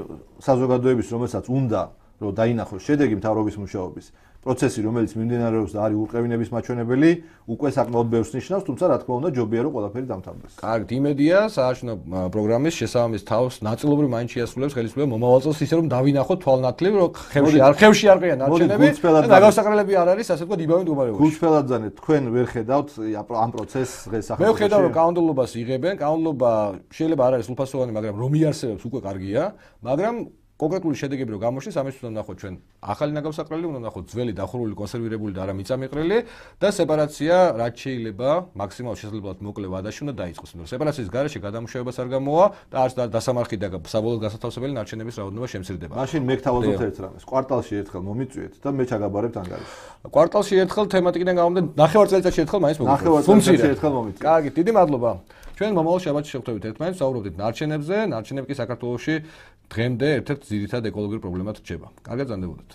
საზოგადოების, რომელსაც უნდა რომ დაინახოს შედეგი მთავრობის მუშაობის, პროცესი, რომელიც მიმდინარეობს და არის ურყევინების მაჩვენებელი, უკვე საკმაოდ ბევრს ნიშნავს, თუმცა რა თქმა უნდა, ჯობია რომ ყველაფერი დამთავრდეს. კარგად, იმედია საარჩევნო პროგრამის შესაბამის თავს ნაწილობრივ მაინც შეასრულებს ხელისუფლება მომავალ წელს ისე რომ დავინახოთ თვალნათლივ, რომ ხევში არ ყრიან არჩევნები და ნაგავსაყრელები არ არის, ასე ვთქვათ, იბავენ მდგომარეობაში. გულწრფელადზანე თქვენ ვერ ხედავთ ამ პროცესს დღეს ახლა. მე ვხედავ, რომ კანონმდებლობას იღებენ, კანონმდებლობა შეიძლება არ არის სრულფასოვანი, მაგრამ რომ იარსებებს უკვე კარგია, მაგრამ კონკრეტული შედეგები რო გამოჩნდეს, ამის უნდა ნახოთ ჩვენ ახალი ნაგავსაყრელი, უნდა ნახოთ ძველი დახურული კონსერვირებული და არა მიწამიყრელი და სეპარაცია რაც შეიძლება მაქსიმალურად შესაძლებლად მოკლე ვადაში უნდა დაიწყოს. იმიტომ რომ სეპარაციის გარეშე გადამუშავებას არ გამოვა და არც დასამარხი და საბოლოოდ გასათავსებელი ნარჩენების რაოდენობა შემცირდება. მაშინ მე გთავაზობთ ერთ რამეს. კვარტალში ერთხელ მომიწვიეთ და მე ჩაგაბარებთ ანგარიშს. კვარტალში ერთხელ თემატიკიდან გამომდინარე, ნახევარ წელიწადში ერთხელ მაინც მოგიწვიეთ. ფუნქცია ერთხელ მომიწვიეთ. კარგი, დიდი მადლობა. ჩვენ მომავალ შაბათში შევხვდებით ერთმანეთს, ვსაუბრობთ ნარჩენებზე. ნარჩენები კი საქართველოში დღემდე ერთ-ერთ ძირითად ეკოლოგიურ პრობლემად რჩება. კარგად ზანდებოდეთ.